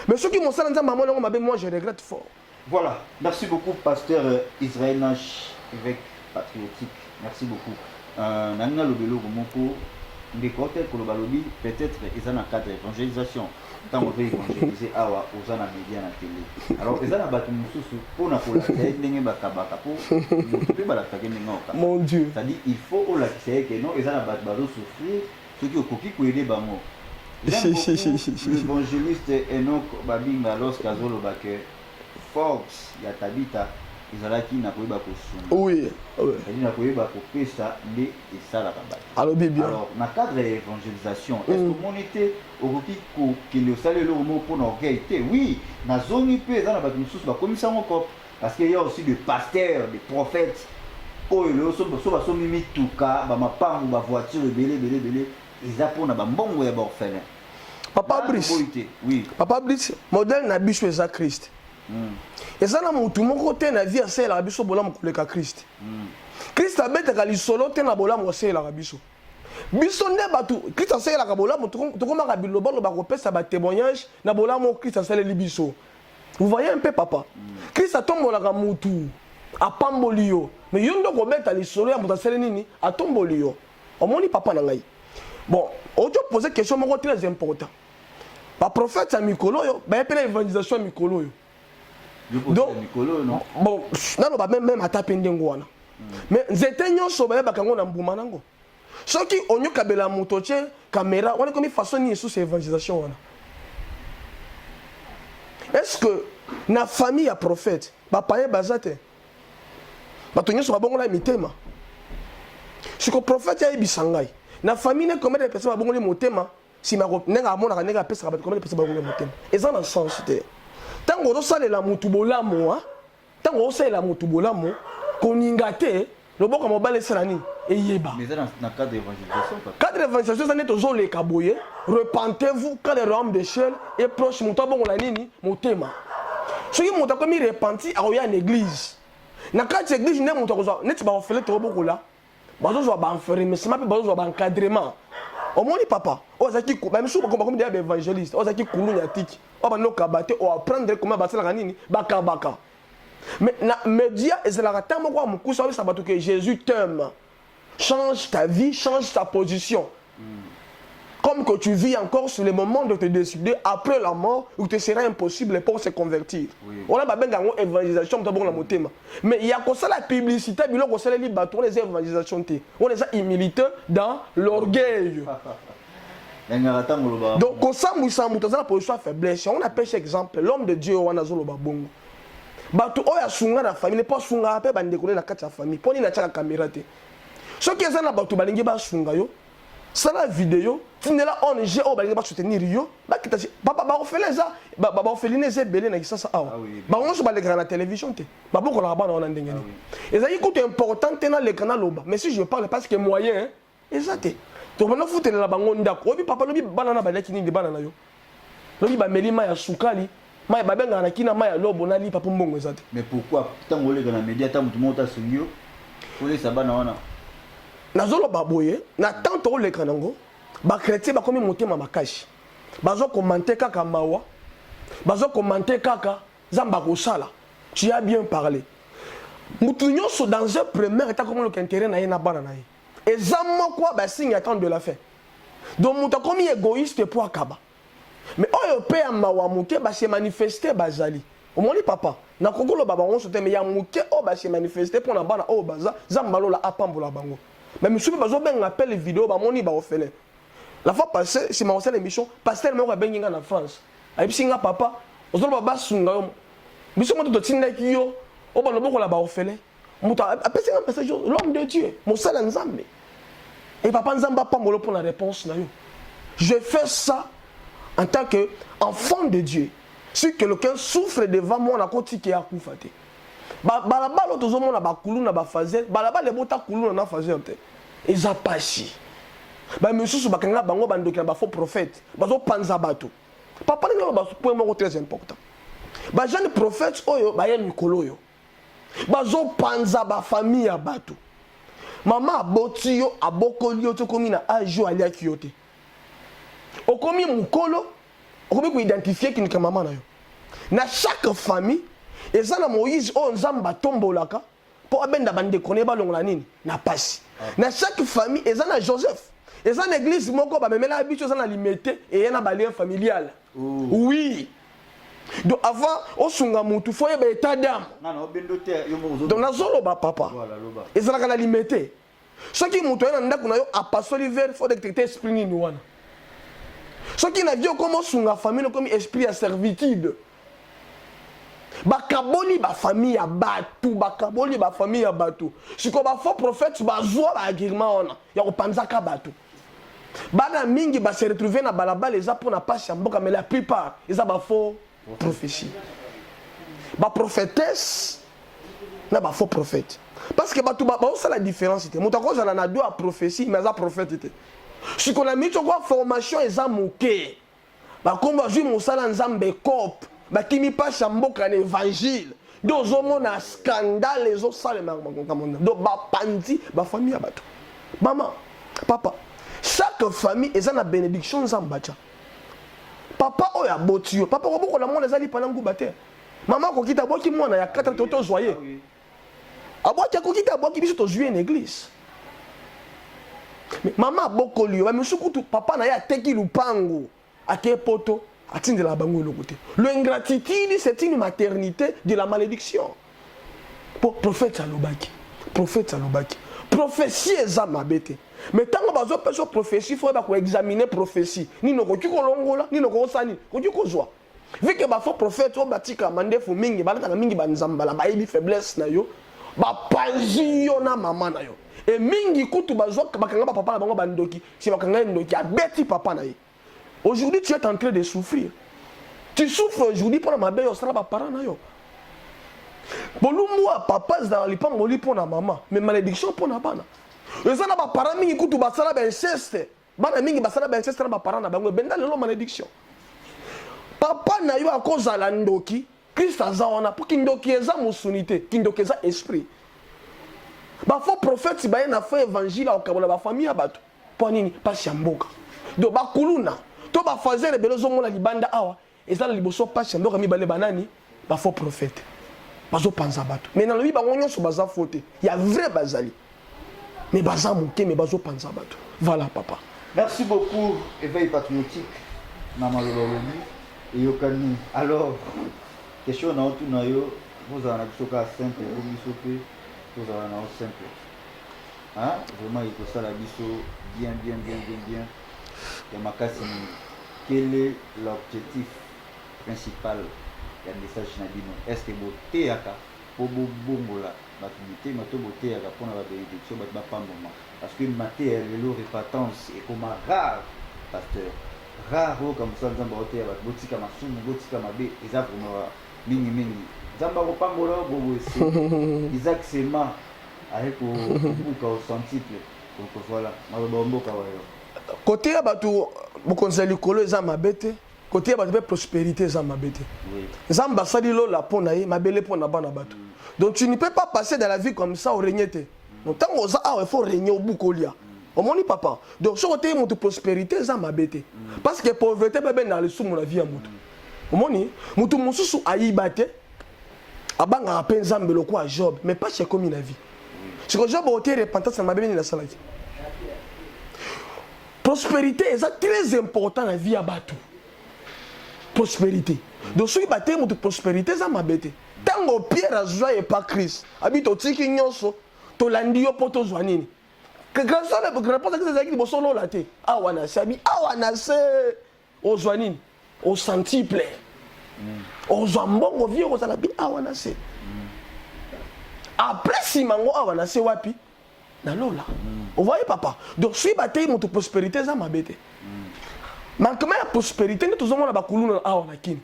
Mais ceux qui m'ont ça dans maman moi je regrette fort. Voilà, merci beaucoup pasteur Israël Nash, évêque patriotique. Merci beaucoup. Nanga lobelo moko ndikote ko lobalobi peut-être ils en cadre évangélisation. Tant on veut évangéliser awa aux ana média na télé. Alors ils en battu mususu pour na kola ndenge bakabaka pour mutu ba la takenga. Mon Dieu. C'est-à-dire il faut au la que non ils en battu balo souffrir ceux qui okoki ko aider bango. L'évangéliste Enoch Babinga lorsqu'azolo bake Fox ya Tabita izalaki na koyeba kosunga. Oui, oui. C'est-à-dire na koyeba kopesa nde esala kabati. Alors bien. Alors na cadre d'évangélisation, est-ce que mon été okoki ko kende osala le mot pour orgueil? Oui, na zone pe za na batu mususu ba komisa ngoko parce qu'il y a aussi des pasteurs, des prophètes. Oh le so ba so mimi tuka ba mapangu ba voiture belé ils apprennent ba mbongo ya ba orphelin. Papa Brice. Oui. Papa Brice, modèle na biso eza Christ. Et ça na mutu moko te na vie asala la biso bola mokoleka Christ. Christ abetaka lisolo te na bola mo asala la biso. Biso nde batu Christ asala ka bola mo to komaka biloba lo ba kopesa ba témoignage na bola mo Christ asala li biso. Vous voyez un peu papa. Christ atombola ka mutu apamboli yo. Mais yo ndo ko beta lisolo ya mutu asala nini atomboli yo. Omoni papa na ngai. Bon, on te pose question moko très important. Ba prophète à Mikolo yo, ba epela évangélisation à Mikolo yo. Donc Mikolo non. Bon, na lo ba même atape ndengo wana. Mais nzete nyonso ba ba kango na mbuma nango. Soki onyo kabela moto che caméra, on est comme façon ni sous évangélisation wana. Est-ce que na famille à prophète, ba paye bazate. Ba tonyo so ba bongo la mitema. Si ko prophète ya ibisangai. Na famille ne combien de personnes ba bongo le motema. Si ma nenga mona nenga pesa ba combien de personnes ba bongo le motema. Et ça dans sens te. Tango do sale la mutu bolamo hein. Tango sale la mutu bolamo koninga te le boko mobile sala ni eyeba. Mais dans cadre d'évangélisation quoi. Cadre d'évangélisation ça n'est toujours les kaboye. Repentez-vous quand le royaume des cieux est proche mutu bongo la nini motema. Soki mutu comme il repenti a oya en église. Na cadre église ne mutu ko net ba ofele to boko la. Bazo zo ba enfermer, c'est ma pe bazo zo ba encadrement. Au moins papa, on a qui même si on comme des évangélistes, on a qui koulou yatik. On va no kabate, on apprendre comment basa la nini, baka. Mais na média et c'est la ratamo quoi mon cousin ça bato que Jésus t'aime. Change ta vie, change ta position. Comme que tu vis encore sur le moment de te décider après la mort où te sera impossible pour se convertir. On a pas bien une évangélisation dans la motema. Mais il y a comme ça la publicité, il y a comme ça les bateaux les évangélisations. On les a humilité dans l'orgueil. Donc comme ça moussa moussa la position faiblesse. On appelle cet exemple l'homme de Dieu on a zolo babongo. Bato oya sunga na famille pas sunga pe bande kolela kati ya famille. Poni na tchaka caméra te. Ce qui est ça na bato balingi ba sunga yo. Ça la vidéo, tu n'es là on est au balingi ba soutenir yo. Ba kita papa ba ofele ça, ba ofeline ze belé na ça awa. Ba on se ba l'écran la télévision te. Ba boko la ba na on ndengeni. Et ça écoute important na l'écran loba. Mais si je parle parce que moyen, exact. To bana foutre la bango ndako. Obi papa lobi bana na balaki ni bana na yo. lobi bameli mai ya sukali mai babenga na kina mai ya lobo na lipa po mbongo ezate. Mais pourquoi tant oleka na média tant mutu mota sungio pour ça bana wana nazolo baboye na tant oleka nango ba chrétien ba komi motema makashi bazo commenter kaka mawa bazo commenter kaka zamba kosala tu as bien parlé mutu nyonso dans un premier état comme le intérêt na ye na bana na ye ezamo quoi ba signe attendre de la fin donc mutu komi égoïste pour akaba. Mais oyo pe ya mawa muke ba se manifester bazali. Omoni papa, na kokolo baba on sote mais ya muke o ba se manifester pour na bana o baza zambalo la apambola bango. Mais monsieur bazo ben appel vidéo ba moni ba ofele. La fois passée, c'est ma recette émission, pasteur me benginga na France. Ayi singa papa, ozolo baba sunga yo. Monsieur mo to tinda ki yo, o ba loboko la ba ofele. Muta apesi un message l'homme de Dieu, mon sala nzambe. Et papa nzamba pambolo pour la réponse na yo. Je fais ça en tant qu'enfant de Dieu. Si quelqu'un souffre devant moi, on a continué à koufater. Balaba l'autre monde a bakoulou na bafazel, balaba les bota koulou na fazel te. Eza pachi. Ba monsieur su bakanga bango bandoki na ba faux prophète, bazo panza bato. Papa ni ba point moko très important. Ba jeune prophète oyo ba ye mikolo yo. Bazo panza ba famille ya bato. Mama aboti yo abokoli yo to komi na ajo alia kiyote. Okomi mukolo, okomi ko identifier ki ni maman na yo. Na chaque famille, ezana Moïse o nzamba tombolaka po abenda bande konne ba longola nini na pasi. Na chaque famille, ezana Joseph. Ezana église moko ba memela bicho ezana limité et yana ba lien familial. Oui. Donc avant o sunga mutu foye ba état d'âme. Non obendo te yo mo donc nazolo ba papa. Voilà loba. Ezana kana limité. Soki mutu yana ndako na yo apasoli ver faut détecter esprit ni wana. Ce qui n'a dit comment sunga famille comme esprit à servitude. Bakaboli ba famille ya batu, bakaboli ba famille ya batu. Si ko ba faux prophète ba zwa ba agirement ona ya opanzaka batu. Bana mingi ba se retrouver na balabala les pour na passe mboka mais la plupart ils a ba faux prophétie. Ba prophétesse na ba faux prophète. Parce que batu ba ça la différence était. Mutako za na deux à prophétie mais za prophète était. Si qu'on a mis quoi formation eza muke. Ba komba ju musala nzambe cop. Ba kimi pa chamboka na évangile. Donc zomo na scandale les autres salles donc ba pandi ba famille ya bato. Maman, papa, chaque famille eza na bénédiction nzambacha. Papa oya botio, papa ko boko la mona ezali panangu bate. Maman ko kita boki mona ya 4 toto joyeux. Aboki ko kita boki biso to jouer en église. Mais maman boko liyo, ba musukutu papa na ya teki lupango, ake poto, atinde la bango le côté. L'ingratitude c'est une maternité de la malédiction. Pour prophète Salobaki, prophète Salobaki. Prophétie eza mabete. Mais tant que bazo peso prophétie, faut ba ko examiner prophétie. Ni no ko tiko longola, ni no ko sani, ko tiko zwa. Vu que ba faux prophète o batika mandefu mingi, ba na mingi ba nzambala, ba yebi faiblesse na yo, ba panzi yo na mama na yo. Et mingi kutu bazo bakanga ba papa na bango bandoki, si bakanga ndoki abeti papa na ye. Aujourd'hui tu es en train de souffrir. Tu souffres aujourd'hui pour ma belle sera ba parents na yo. Bolumwa papa za lipango li pour na maman, mais malédiction pour na bana. Ezana ba parents mingi kutu basala ba inceste. Bana mingi basala ba inceste na ba parents na bango benda lelo malédiction. Papa na yo akozala ndoki, Christ azaona pour kindoki eza musunité, kindoki eza esprit. Ba faux prophète ba na fait évangile au kabola ba famille abato. Pour nini pas chamboka. Do ba kuluna, to ba fazer belozo mona libanda awa, ezala liboso pas chamboka mi bale banani, ba faux prophète. Bazo panza bato. Mais dans le ba ngonyo so baza faute. Il y a vrai bazali. Mais baza muke mais bazo panza bato. Voilà papa. Merci beaucoup éveil patriotique. Maman Lolomi et Yokani. Alors question na otu na yo, vous en avez soka simple ou bisope, vous en avez simple. Hein? Vraiment il faut ça la biso bien. Et makasi quel est l'objectif principal ya message na bino? Est-ce que beauté yaka po bongola batumité mato beauté yaka pona ba bénédiction ba pamboma parce que maté lelo repentance et comme rare pasteur rare comme ça nzamba beauté ba botika masumu botika mabe eza vraiment mingi nzamba ko pambola bobo ese exactement avec au sentible donc voilà maloba mboka wayo côté ya bato bokonzali kolo eza mabete côté ba de prospérité za mabete. Nzamba sali lo la pona ye mabele pona bana bato. Donc tu ne peux pas passer dans la vie comme ça au régner. Donc tant il faut régner au boukolia. Au moni papa. Donc sur côté mon prospérité za mabete. Parce que pauvreté bébé dans le sous mon vie à mutu. Au moni mutu mususu ayibate abanga apenza mbelo kwa Job mais pas chez comme la vie. C'est que Job a été repentant ça mabele ni la salade. Prospérité est très important dans la vie à bateau. Prospérité. Donc si bateau mon prospérité ça mabete. Tango Pierre a joie et pas Christ. Habite au tiki nyonso to landi yo poto zwanini. Que grâce à la réponse que c'est qui bosso lo laté. Ah wana sabi ah wana se au zwanini au centuple. Au zambongo vie au zalabi ah wana se. Après si mango ah wana se wapi na lola. Vous voyez papa. Donc si bateau mon prospérité ça mabete. Manquement la prospérité nous tous on a ba kuluna ah wana kini.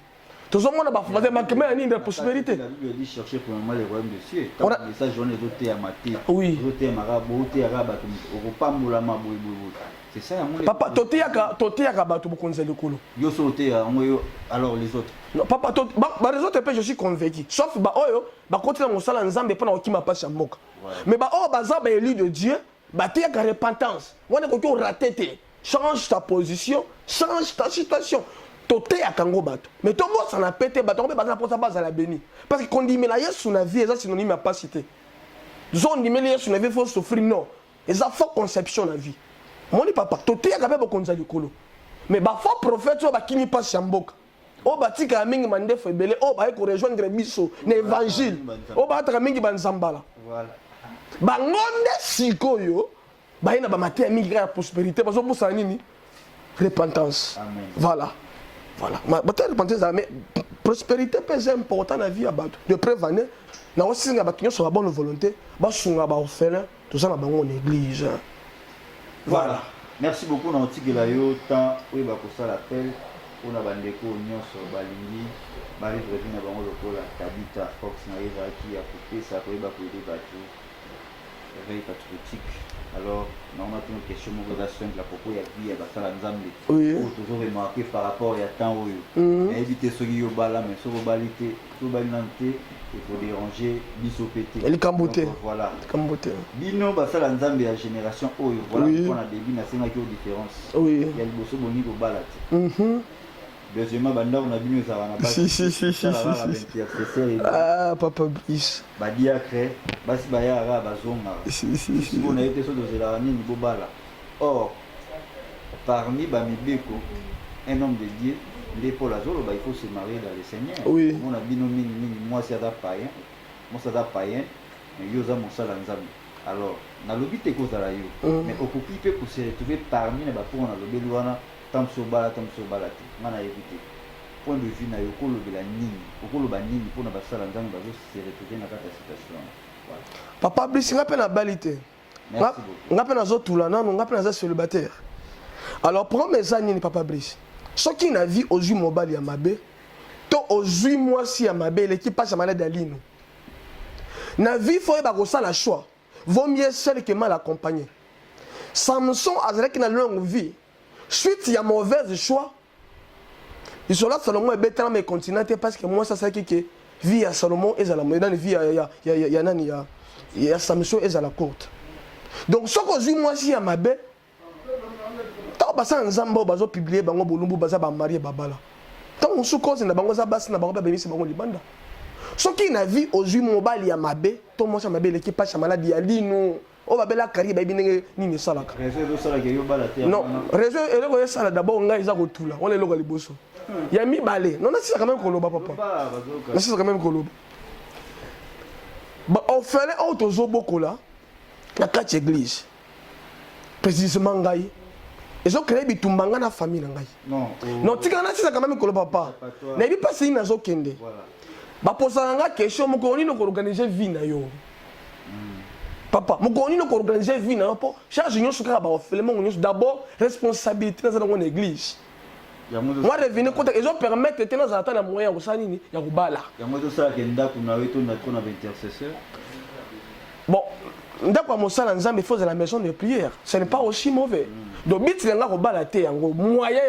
Tous on a ba fazer manquement ni de prospérité. La Bible dit chercher premièrement les royaumes des cieux. Quand ça journée doté à maté. Oui. Doté marabout, doté arabe au pambola maboui. C'est ça mon papa toté yaka bato bokonza lekolo. Yo sauté alors les autres. Non papa les autres je suis convaincu. Sauf ba oyo ba continuer mon sala nzambe pona okima passe moka. Mais ba oh baza ba élu de Dieu, ba te yaka repentance. Wana ko to raté. Change ta position, change ta situation. Toté à Kango bato. Mais tout le monde s'en a pété, bato, on peut pas pour ça base à la béni. Parce que quand on dit mais la yesu na vie, c'est synonyme à pas cité. Zone dit mais la yesu na vie faut souffrir non. Et ça faut conception la vie. Mon papa, toté à kapé bokonza likolo. Mais ba faux prophète so ba kimi pas chamboka. O ba tika mingi mande fo belé, o ba ko rejoindre biso l'évangile. O ba ta mingi banzambala. Voilà. Ba ngonde sikoyo, ba ina ba maté mingi la prospérité parce que pour ça nini repentance. Amen. Voilà. Voilà. Peut-être repentance mais prospérité c'est important dans la vie à battre. De prévenir, na aussi nga battu sur la bonne volonté, ba sunga ba orphelin, tout ça na bango église. Voilà. Merci beaucoup na otikela yo temps oyo ba ko sala appel on a bandeko nyonso balingi ba livre na bango lokola Tabita Fox na Eva qui a coupé ça ko ba ko aider batu. Réveil patriotique. Alors, on a une question simple à propos de la vie à Basala Nzambe. Oui. Toujours remarqué par rapport à temps où éviter ce qui est au bala, mais sur balité, sur balinante, il faut déranger, biso pété. Elle est camboté. Voilà. Camboté. Bino Basala Nzambe à génération Oyo. Voilà pourquoi on a début, on a une différence. Oui. Il y a le bosso boni au balate. Deuxièmement, on a bien si. Ah, papa Brice. Badiakre, basi bayara bazonga. Si on a été sur de la rani niveau bala. Or, parmi Bamibeko, un homme de Dieu, l'épaule azolo, il faut se marier dans le Seigneur. Oui. On a binomé, moi c'est païen, moi c'est païen, mais yoza mon salanzami. Alors, na lobi te cause la yo, mais au coupi peut se retrouver parmi les bapos on a lobi luana. Tam so bala mana éviter point de vue na yokolo de la nini okolo ba nini pour na basala nzambe bazo se retrouver na kata situation. Voilà. Papa Brice nga pe na balité. Merci beaucoup. Nga pe na zo tula nanu nga pe na za célibataire. Alors prends mes années papa Brice. Ce qui na vie aux yeux mobile ya mabe to aux yeux moi si ya mabe l'équipe passe malade d'alino. Na vie faut ba ko sala choix. Vaut mieux seul que mal accompagné. Samson avec na longue vie. Suite, il y a mauvais choix. Ils sont là, Salomon est bête dans mes continents parce que moi, ça c'est que vie à Salomon et à la dans vie il y a Samson et à la courte. Donc, ce que je moi, si à ma bête, tant que ça, un zambo, bazo publié, bango bolumbu, baza ba marié babala. Tant on sous cause, na bango za bas, na bango ba béni, c'est bango libanda. Ce qui na vie aux yeux mobile, il y a ma bête, tout moi, ça ma bête, l'équipe passe maladie, il y a nous. On va bela carrière baby nini salaka. Non, réseau et le sala d'abord on a ils a retourné. On est là liboso. Il y a mis balé. Non, c'est quand même koloba papa. C'est quand même koloba. Bah on fait les autres zoboko là. La quatre église. Précisément ngai. Ils ont créé bitumbanga na famille ngai. Non. Non, tika na c'est quand même koloba papa. Na bi passer na zo kende. Voilà. Bah posa nga question mo ko ni no organiser vie na yo. Papa, je vais organiser vie. Chaque jour, je vais d'abord responsabilité dans l'église. Moi, je vais compte ils ont permettre de tenir à moyen de faire des bon, il faut la maison de prière. Ce n'est pas aussi mauvais. Donc, il y a moyen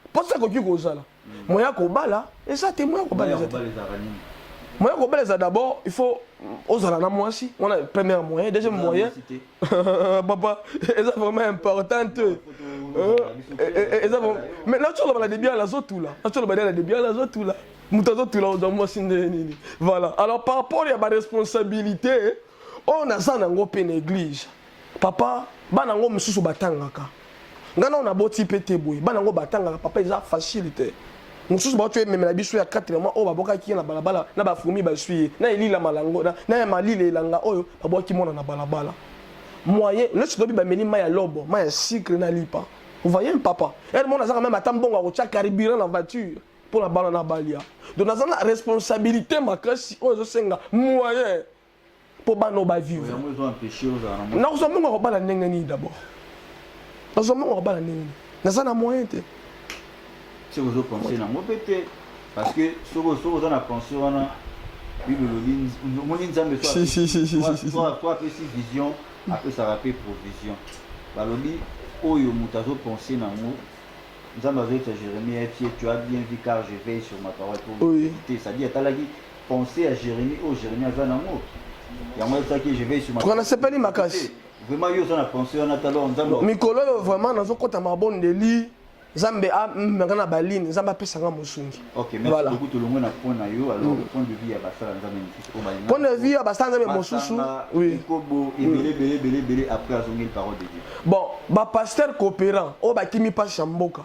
de Parce que tu es là. Moyen kobala, et ça témoin kobala. Moyen kobala d'abord, il faut osala na moi aussi. On a premier moyen, deuxième moyen. Papa, c'est vraiment important. Mais là tu as la débia la zotou là. Là tu as la débia la zotou là. Mutazo tout là dans moi sindeni. Voilà. Alors par rapport à ma responsabilité, on a ça dans ngopé néglige. Papa, bana ngo mususu batangaka. Ngana on a boti pété boy. Bana ngo batangaka papa ils a facilité. Mususu ba tu même la biso ya 4 mois o baboka ki na balabala na ba fumi ba suye. Na elila malango na malile langa oyo baboki mona na balabala. Moyen, le tu dois ba meni ma ya lobo, ma ya sucre na lipa. Vous voyez papa. Et mon azaka même atambonga ko tia carburant na voiture pour la balle na balia. Donc dans la responsabilité ma kasi o senga moyen pour bano ba vivre. Non, nous sommes pas la nengani d'abord. Nous sommes pas la nengani. Nous sommes moyen te. Si vous pensez na mo pété parce que so vous en a pensé on a bible mon nzambe soit vision après ça rappelle provision. Balobi oyo mutazo penser na mo nzambe azota Jérémie tu as bien vu car je veille sur ma parole pour éviter ça dit atalaki penser à Jérémie Jérémie a na mo. Il y a moi ça qui je veille sur ma parole. On a pas ni makasi. Vraiment yo on a pensé on a talon nzambe. Mikolo vraiment nazo kota mabonde de li Zambé a mangana baline Zamba pesa nga musungi. OK, merci voilà. Beaucoup tout le monde a point na yo alors le point de vue ya basala nzambe. Point de vue ya basala nzambe mususu. Oui. Kobo belé après azongi la parole de Dieu. Bon, ba pasteur coopérant o ba kimi pa chamboka.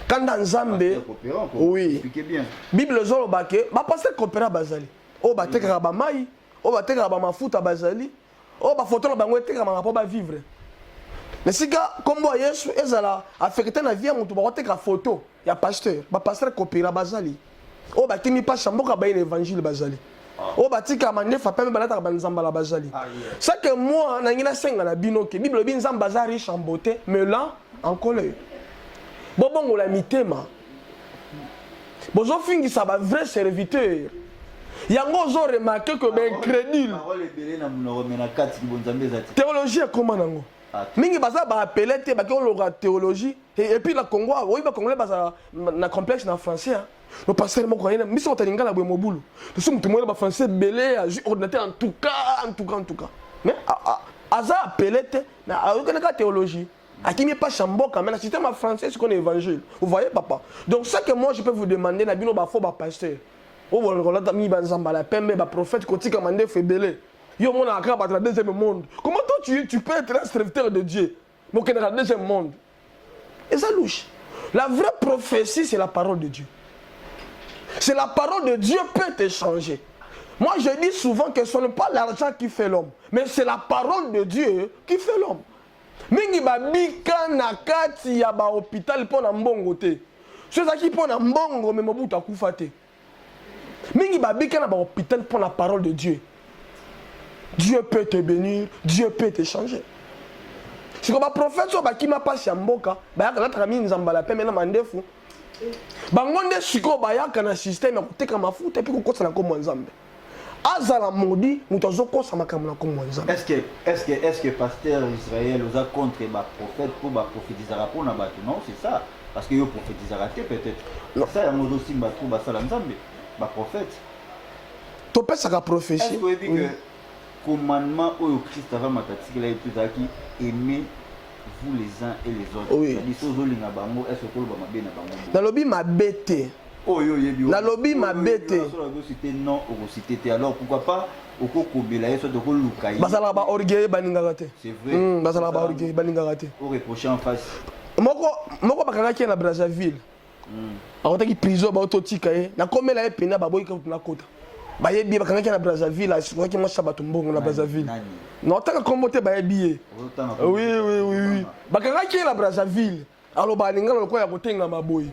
Quand dans Zambé oui. Expliquez bien. Bible zolo baké ba pasteur coopérant bazali. O ba tekaka ba mai, o ba tekaka ba mafuta bazali, o ba photo na bango tekaka ba po ba vivre. Mais si comme moi Yesu ezala affecté na vie mutu ba teka photo ya pasteur, ba pasteur coopérant bazali. O ba kimi pa chamboka ba l'évangile bazali. O ba tika mandefa pembe balata ba nzamba la bazali. Ça que moi na ngina senga na binoke Bible bi nzamba za riche en beauté mais là en colère. Bon la mitema. Bozo fingi ça ba vrai serviteur. Yango zo remarqué que ben crédule. Théologie comment nango? Mingi baza ba appelé te ba ko loga théologie et puis la Congo oui ba congolais baza na complexe na français hein. Le pasteur moko yena miso talinga la bwemobulu. Nous sommes tout ba français belé ordinateur en tout cas. Mais aza appelé te mais a aucune théologie. A qui n'est pas chamboka mais le système français c'est qu'on est évangile. Vous voyez papa. Donc ça que moi je peux vous demander na bino ba fo ba pasteur. O bon la mi ba nzamba la pembe ba prophète koti commandé fait belé. Yo mon akra ba dans le deuxième monde. Comment toi tu peux être un serviteur de Dieu mais qu'on est dans le deuxième monde? Et ça louche. La vraie prophétie c'est la parole de Dieu. C'est la parole de Dieu peut te changer. Moi je dis souvent que ce n'est pas l'argent qui fait l'homme, mais c'est la parole de Dieu qui fait l'homme. Mingi babika na kati ya ba hôpital pour na mbongo te. Ceux qui pour na mbongo mais mobuta kufa te. Mingi babika na ba hôpital pour la parole de Dieu. Dieu peut te bénir, Dieu peut te changer. Si comme prophète so ba ki ma passe ya mboka, ba ya ka mi nzamba la pe mena mandefu. Bangonde siko ba ya kana système ya kuteka mafuta puis ko na ko nzambe. Azala modi mutazo ko sa makamuna ko nzambe. Est-ce que pasteur Israël osa contre ba prophète pour ba prophétiser rapport na bato non c'est ça parce que yo prophétiser raté peut-être. Ça ya mozo simba trop ba sala nzambe ba prophète. To pesa ka prophétie. Est-ce que que commandement au Christ avant matatika là tout ça qui aimer vous les uns et les autres. Oui. C'est-à-dire sozo linga bango est-ce que ba mabe na bango. Na lobi mabete. Na lobi mabete. Non au cité alors pourquoi pas au kokobela yeso de kolukai. Basala ba orgueil baninga te. C'est vrai. Basala ba orgueil baninga te. Au reprocher en face. Moko bakanga ki na Brazzaville. Akotaki prison ba ototika ye. Na komela ye pena ba boyi ka na kota. Ba yebi bakanga ki na Brazzaville, asikoki mo sabato mbongo na Brazzaville. Non taka kombote ba yebi. Oui. Bakanga ki na Brazzaville. Alors ba ninga lokwa ya kotenga maboyi.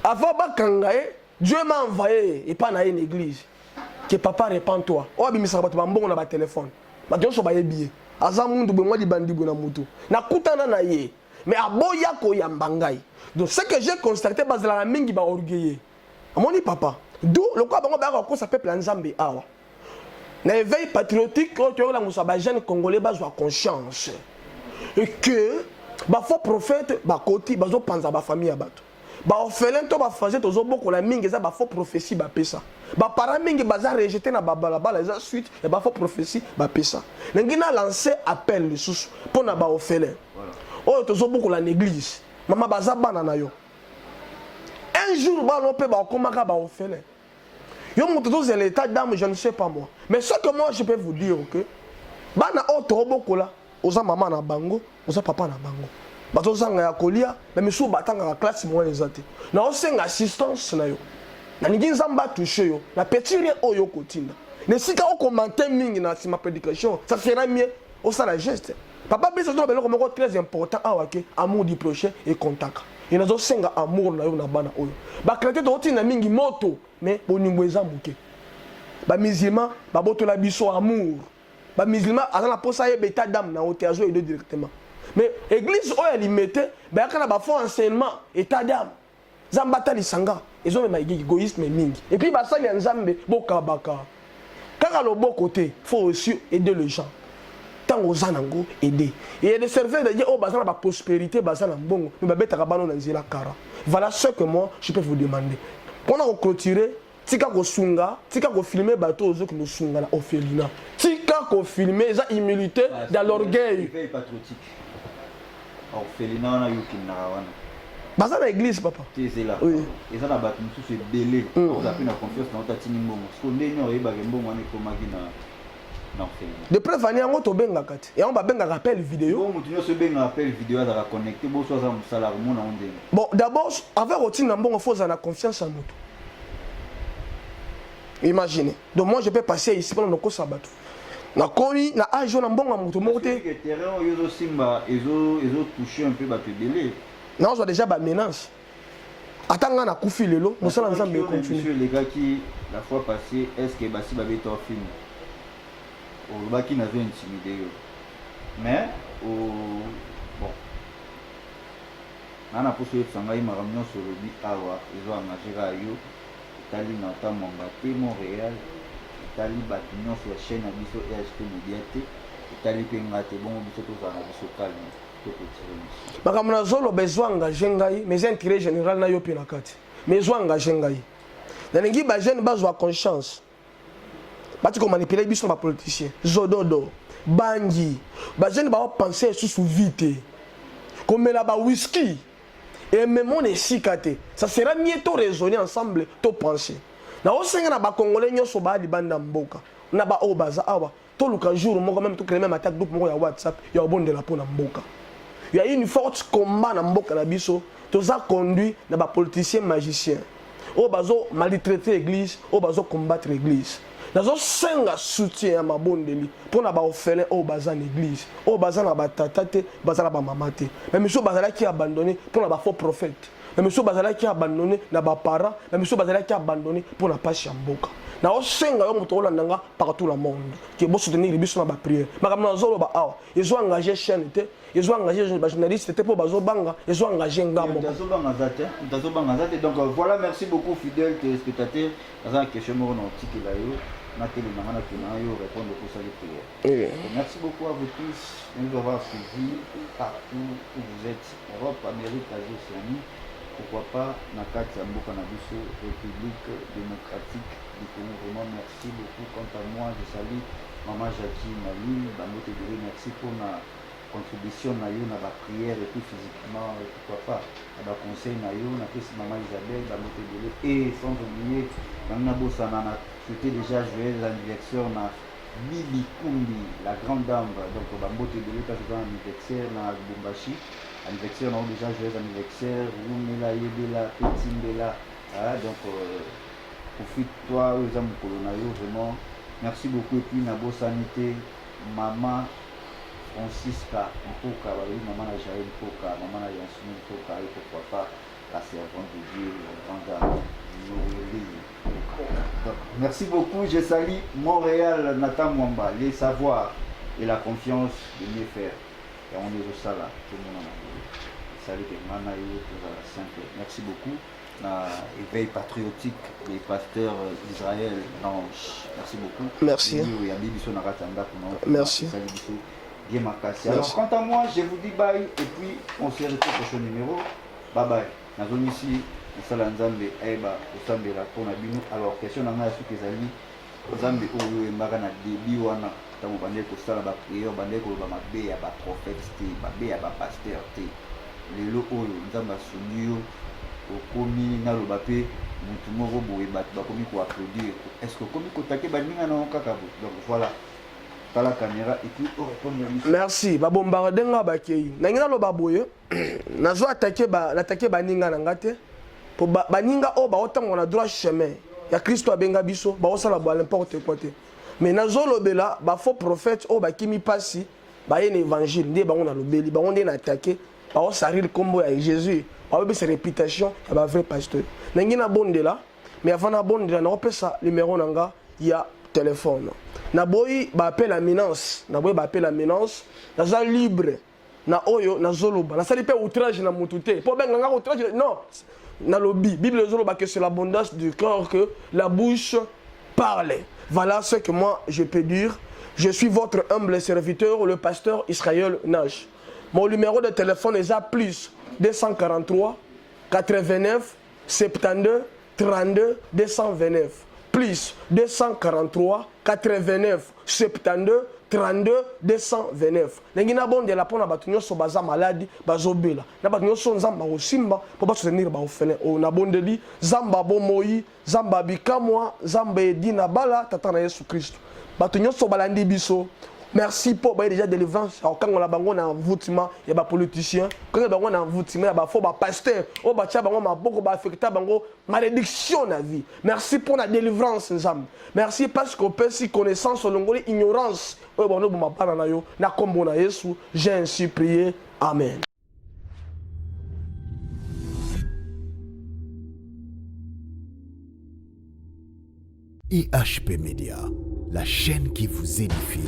Avant bakanga ye, Dieu m'a envoyé et pas na une église. Que papa répand-toi. Oh bimisa bato ba mbongo na ba téléphone. Ba jonso ba yebi. Aza mundu be mwa libandi bo na mutu. Na kutana na ye. Mais aboya ko ya mbangai. Donc ce que j'ai constaté bazala na mingi ba orgueillé. Amoni papa. D'où le quoi bango ba ko sa peuple nzambe awa. Na éveil patriotique quand tu la musa ba jeune congolais bazwa conscience. Et que ba faux prophète ba koti bazo panza ba famille ya bato ba orphelin to ba fazer tozo boko la mingi za ba faux prophétie ba pesa ba para mingi baza rejeter na ba bala za suite et ba faux prophétie ba pesa nengi na lancer appel le sous pour na ba orphelin oh tozo boko la église mama baza bana na yo un jour ba no pe ba komaka ba orphelin yo moto to c'est l'état d'âme je ne sais pas moi mais ce que moi je peux vous dire que bana auto boko la oza mama na bango oza papa na bango bato zanga ya kolia na misu batanga la classe moi ezate na osenga assistance na yo na ningi nzamba toucher yo na petit rien oyo kotinda ne sika o commenter mingi na ma prédication ça sera mieux au ça la geste papa biso to beloko moko très important awake amour du prochain et contact et na zo senga amour na yo na bana oyo ba créer to otinda mingi moto mais boningo eza muke ba musulman ba botola biso amour ba musulman azana posa ye beta dame na hôtel azo aider directement mais église oyo limité ba kana ba fond enseignement état d'âme zambata lisanga ils ont même égoïsme mingi et puis ba sali nzambe bokabaka kaka lo bon côté faut aussi aider les gens tant aux anango aider et il y a des serveurs de Dieu au bazana ba prospérité bazana mbongo mais ba beta kabano na nzela kara voilà ce que moi je peux vous demander pour nous clôturer tika ko sunga tika ko filmer bateau ozo ko sunga na orphelinat tika ko filmer za humilité dans l'orgueil veille patriotique orphelinat na yuki na wana baza na église papa tezela oui eza na bato mosusu ebele oza pe na confiance na otatini mbongo siko ndenge oyebaka mbongo wana ekomaki na orphelinat de prévenir yango tobengaka te yango babengaka appel vidéo bon motu nyonso obengaka appel vidéo azala connecté boso aza mosala komona o ndenge bon d'abord avec otinda mbongo faut ozala na confiance ya moto imaginez donc moi je peux passer ici pendant kosa bato na komi na âge na mbongo moto moko te terrain oyo ezosimba ezotouche un peu bato ebele na ozwa déjà ba menace atanga na kufi lelo mosala nzambe continue elekaki la fois passée est ce que basi babeta ofilme olobaki nazo intimide yo mais bon nana poso yebisa ngai makambo nyonso olobi awa ezoengagera yo etali na ata mwamba te Montréal etali bato nyonso ya chaîne na biso EHP Media te etali mpe nga te bongo biso tozala na biso calme tokotire biso makambo nazoloba ezoengage ngai mais intérêt général na yo mpe na kati mais ezoengage ngai nalingi bajeune bazwa conscience bati komanipule biso na bapoliticien zododo bangi bajeune baopense esusu vite komela bawhiski ememo na esika te ça sera mieux to raisonner ensemble to penser na osenga na bakongolais nyonso balibanda mboka na ba oyo baza awa toluka jour moko même tokele même attaque groupe moko ya whatsapp ya obondela mpo na mboka il y a une forte combat na mboka na biso toza conduit na bapoliticien magicien oyo bazo maltraiter église oyo bazo combattre église nazo senga soutien ya mabondeli mpona baorphelin oyo baza na église oyo baza na batata te baza na bamama te mais miso bazalaki abandonné mpona bafaux prophète mais miso bazalaki abandonné na baparent mais miso bazalaki abandonné mpona pasi ya mboka naosenga yo moto olanda nga partout le monde ke bosoutenir biso na bapriere makambo nazoloba awa ezo engage chaîne te ezo engage bajournaliste te mpo bazobanga ezo engage nga moko tazobanga te donc voilà merci beaucoup fidèle téléspectateur aza na question moko na otikela yo natelemanga natuna yo répondre posali prière merci beaucoup à vous tous de nous avoir suivis partout où vous êtes Europe, Amérique, Asie, Océanie pourquoi pas na kati ya mboka na biso République démocratique du Congo. Vraiment merci beaucoup. Quant à moi je salue maman Jackie Maline Bangote Dele, merci pour ma contribution na yo na ba prière et tout physiquement pourquoi pas na ba conseil na yo na pesi maman Isabelle Bangote Dele et sans oublier na bosana na souhaiter déjà joyeux anniversaire na Bibi Kumbi la grande dame donc Bangote Dele parce que anniversaire na Lubumbashi anniversaire na déjà joyeux anniversaire Rumela Yebela Petimbela donc profite-toi aux âmes colonnaires vraiment merci beaucoup et puis na sanité maman Francisca Mpoka maman na Jaël Mpoka maman na Yansine Mpoka et pourquoi pas la servante de Dieu la grande dame Noélie. Donc merci beaucoup, je salue Montréal Nathan Mwamba les savoirs et la confiance de mieux faire et on est au sala tout le monde en a salut que mana yo tout la simple merci beaucoup. Éveil patriotique des pasteurs d'Israël. Merci beaucoup. Merci. Merci. bien makasi. Alors quant à moi, je vous dis bye et puis on se retrouve au prochain numéro. Bye bye. Nazoni ici, Osala Nzambe Eba Osambela pour Nabino. Alors question nanga soki ezali Nzambe oyo embaka na débit wana tango bande kosala ba prière bande koloba mabe ya ba prophète te, mabe ya ba pasteur te. Lelo oyo Nzambe asuni yo okomi naloba pe mutu moko boye bato bakomi ko applaudir. Est-ce que komi kotake baninga na kaka bo. Donc voilà. La caméra et puis on répond. Merci. Ba bombardenga ba kei. Nangina lo baboye. Nazo attaquer ba ninga na ngate. Po ba ninga o ba otango na droit chemin. Ya Christo abenga biso ba osala ba n'importe quoi te. Mais nazo lobela ba faux prophète o ba kimi pasi ba yene évangile ndé ba on na lobeli ba on na attaquer ba osarir kombo ya Jésus. Ba obe sa réputation ya ba vrai pasteur. Nangina bondela mais avant na bondela na opesa numéro nanga ya téléphone. Na boyi ba appel la menace, na boyi ba appel la menace, na za libre. Na oyo na zoloba. Na sali pe outrage na mututé. Po ben nga outrage non. Na lobby, Bible zoloba que c'est l'abondance du cœur que la bouche parle. Voilà ce que moi je peux dire. Je suis votre humble serviteur, le pasteur Israël Nash. Mon numéro de téléphone est à plus 243 89 72 32 229. Plus 243 89 72 32 229. Nengina bonde la pona batu nyoso baza maladi bazobela. Na batu nyoso nzamba osimba po ba soutenir ba ofene. O na bonde li zamba bomoi, zamba bikamwa, zamba edina bala tata na Yesu Kristo. Batu nyoso balandi biso. Merci pour déjà délivrance. Quand on a bango na envoûtement, il y a des politiciens. Quand on a bango na envoûtement, il y a faux pasteur. On va tirer bango ma beaucoup affecter bango malédiction na vie. Merci pour la délivrance ensemble. Merci parce qu'on peut si connaissance au longo ignorance. Oh bon nous ma parle na yo na kombo na Yesu. J'ai ainsi prié. Amen. IHP Média, la chaîne qui vous édifie.